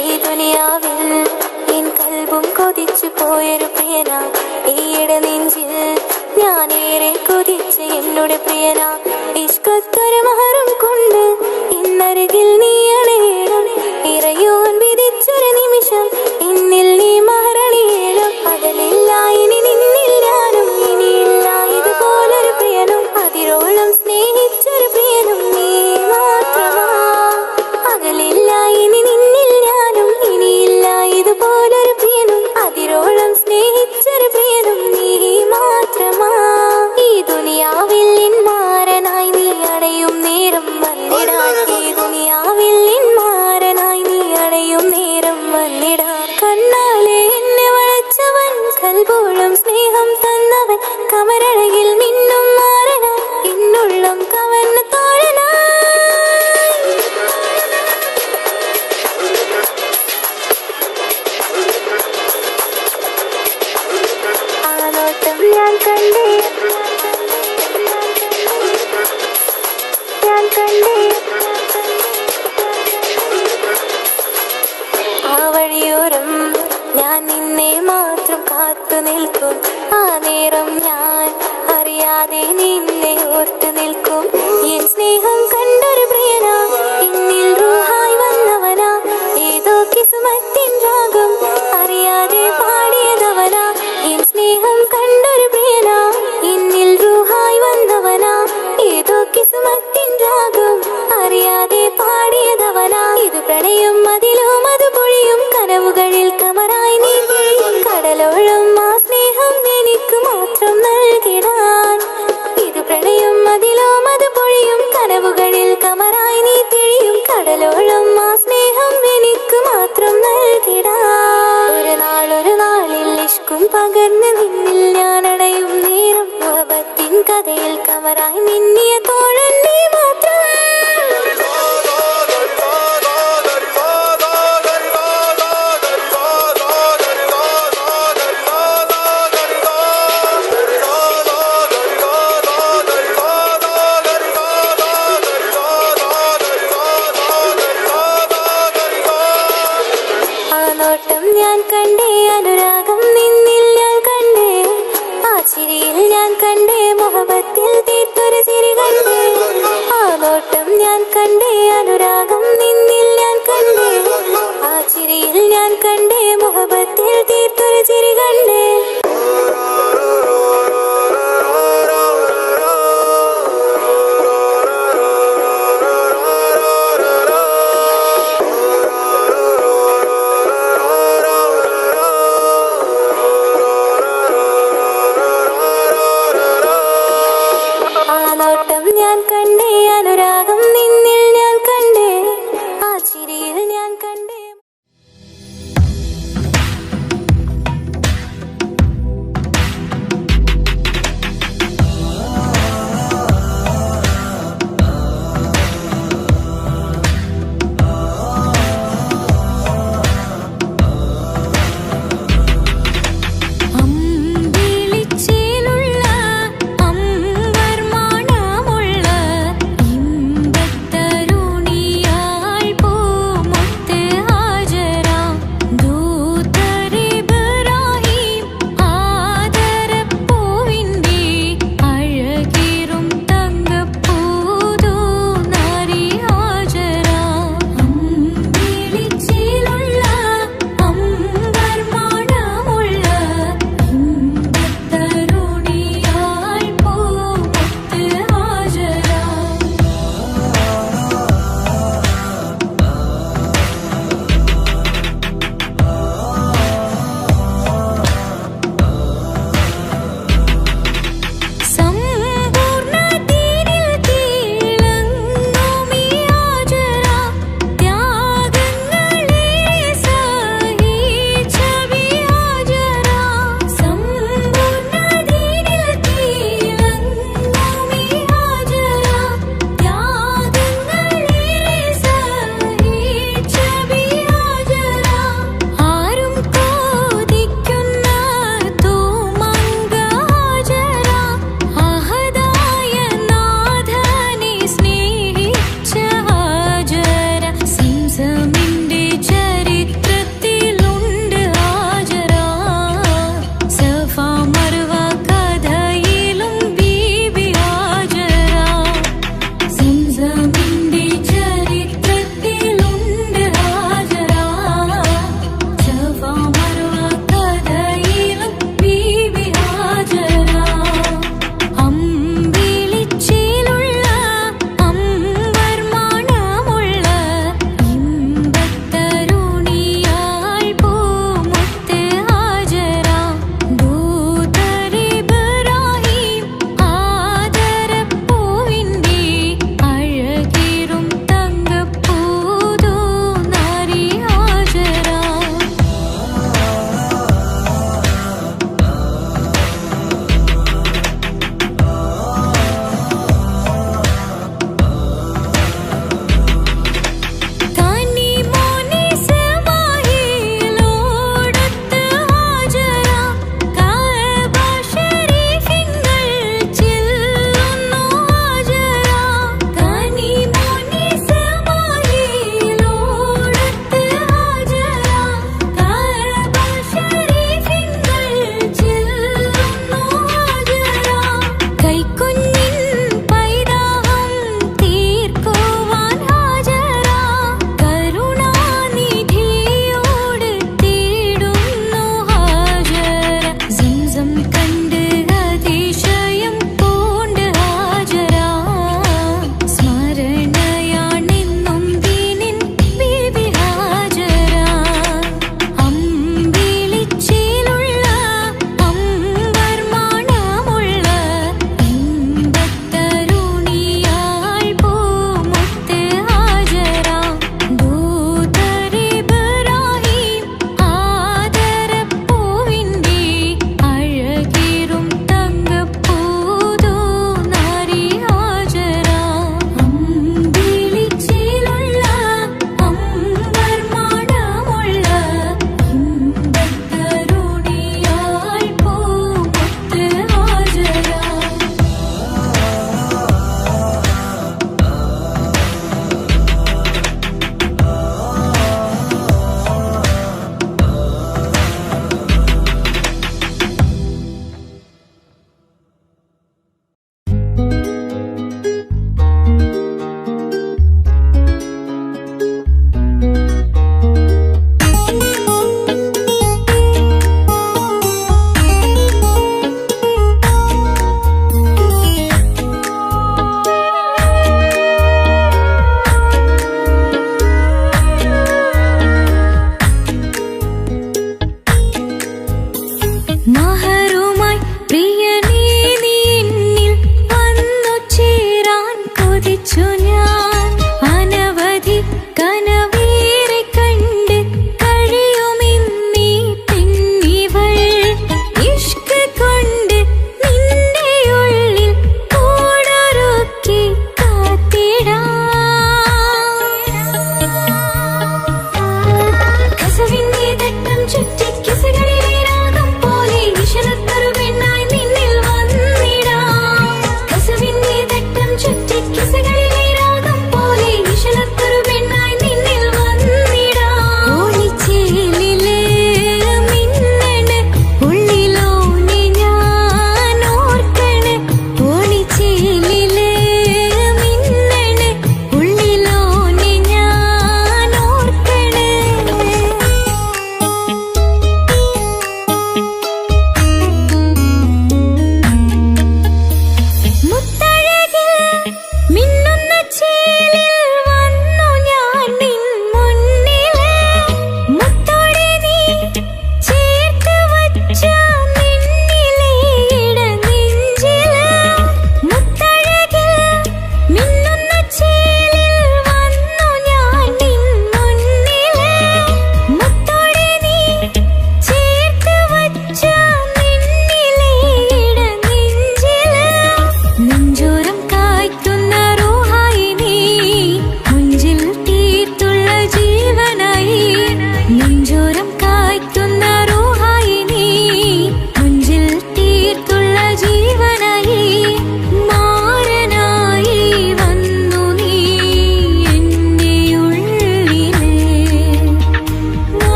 ഈ ദുനിയാവിൽ എൻ കൽബും കൊതിച്ചു പോയൊരു പ്രിയനാ ഈയിടെ നെഞ്ചിൽ ഞാനേറെ കൊതിച്ച് എന്നോട് പ്രിയനാ ഇഷ്കത്തൊരു മഹറും കൊണ്ട് ഇന്നരികിൽ നീ അണയണം ഇറയോൻ വിധിച്ചൊരു നിമിഷം എന്നിൽ നീ മഹറണിയേലും പകലില്ല ഇനി നിന്നിൽ ഞാനും ഇനിയില്ല ഇതുപോലൊരു പ്രിയനും അതിരോളം സ്നേഹിച്ചൊരു പ്രിയനും നീ മാത്രമാ പകലില്ല ഇനി നിന്നിൽ ഞാനും ഇനിയില്ല ഇതുപോലൊരു പ്രിയനും അതിരോളം സ്നേഹിച്ചൊരു പ്രിയനും നീ മാത്രമാ ഈ ദുനിയാവിൽ മാറനായി നീ അടയും നേരം വന്നിടാൻ ഈ ദുനിയാവിൽ മാറനായി നീ അടയും നേരം വന്നിടാൻ കണ്ണാലെ എന്നെ വളച്ചവൻ കൽബോളം സ്നേഹം തന്നവൻ കമരഴകിൽ മിന്നും മാറനാൻ എന്നുള്ളം കവർന്ന തോഴനായി ആ നോട്ടം ഞാൻ കണ്ടേ ഞാൻ കണ്ടേ ആ വഴിയോരം ഞാൻ നിന്നെ മാത്രം കാത്തു നിൽക്കും ആ നേരം ഞാൻ അറിയാതെ നിന്നെ ഓർത്തു നിൽക്കും എൻ സ്നേഹം കണ്ടൊരു പ്രിയനാ എന്നിൽ റൂഹായി വന്നവനാ ഏതോ കിസ്മത്തിൻ രാഗം അറിയാതെ പാടിയതവനാ എൻ സ്നേഹം കണ്ടൊരു പ്രിയനാ എന്നിൽ റൂഹായി വന്നവനാ ഏതോ കിസ്മത്തിൻ രാഗം അറിയാതെ പാടിയതവനാ ഇത് പ്രണയം അതിലും അത് പൊഴിയും കനവുകളിൽ കമറായി നീ പൊഴിയും കടലോളം ആ സ്നേഹം എനിക്ക് മാത്രം നൽകിടാൻ ഇത് പ്രണയം അതിലും അത് പൊഴിയും കനവുകളിൽ കമറായി നീ തിഴിയും കടലോളം ആ സ്നേഹം എനിക്ക് മാത്രം നൽകിടാൻ ഒരു നാളിൽ ഇഷ്കും പകർന്ന് നിന്നിൽ ഞാൻ അടയും നേരം മുഹബത്തിൻ കഥയിൽ കമറായി മിന്നിയ തോഴൻ നീ മാത്രം ആ നോട്ടം ഞാൻ കണ്ടേ അനുരാഗം നിന്നിൽ ഞാൻ കണ്ടേ ആ ചിരിയിൽ ഞാൻ കണ്ടേ മുഹബത്തിൽ തീർത്തൊരു ചിരി കണ്ടേ ആ നോട്ടം ഞാൻ കണ്ടേ അനുരാഗം നിന്നിൽ ഞാൻ കണ്ടേ ആ ചിരിയിൽ ഞാൻ കണ്ടേ മുഹബത്തിൽ തീർത്തൊരു ചിരി കണ്ടേ ആ നോട്ടം ഞാൻ കണ്ടേ അനുരാഗം നിന്നിൽ ഞാൻ കണ്ടേ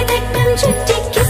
തട്ടം ചുറ്റിക്കും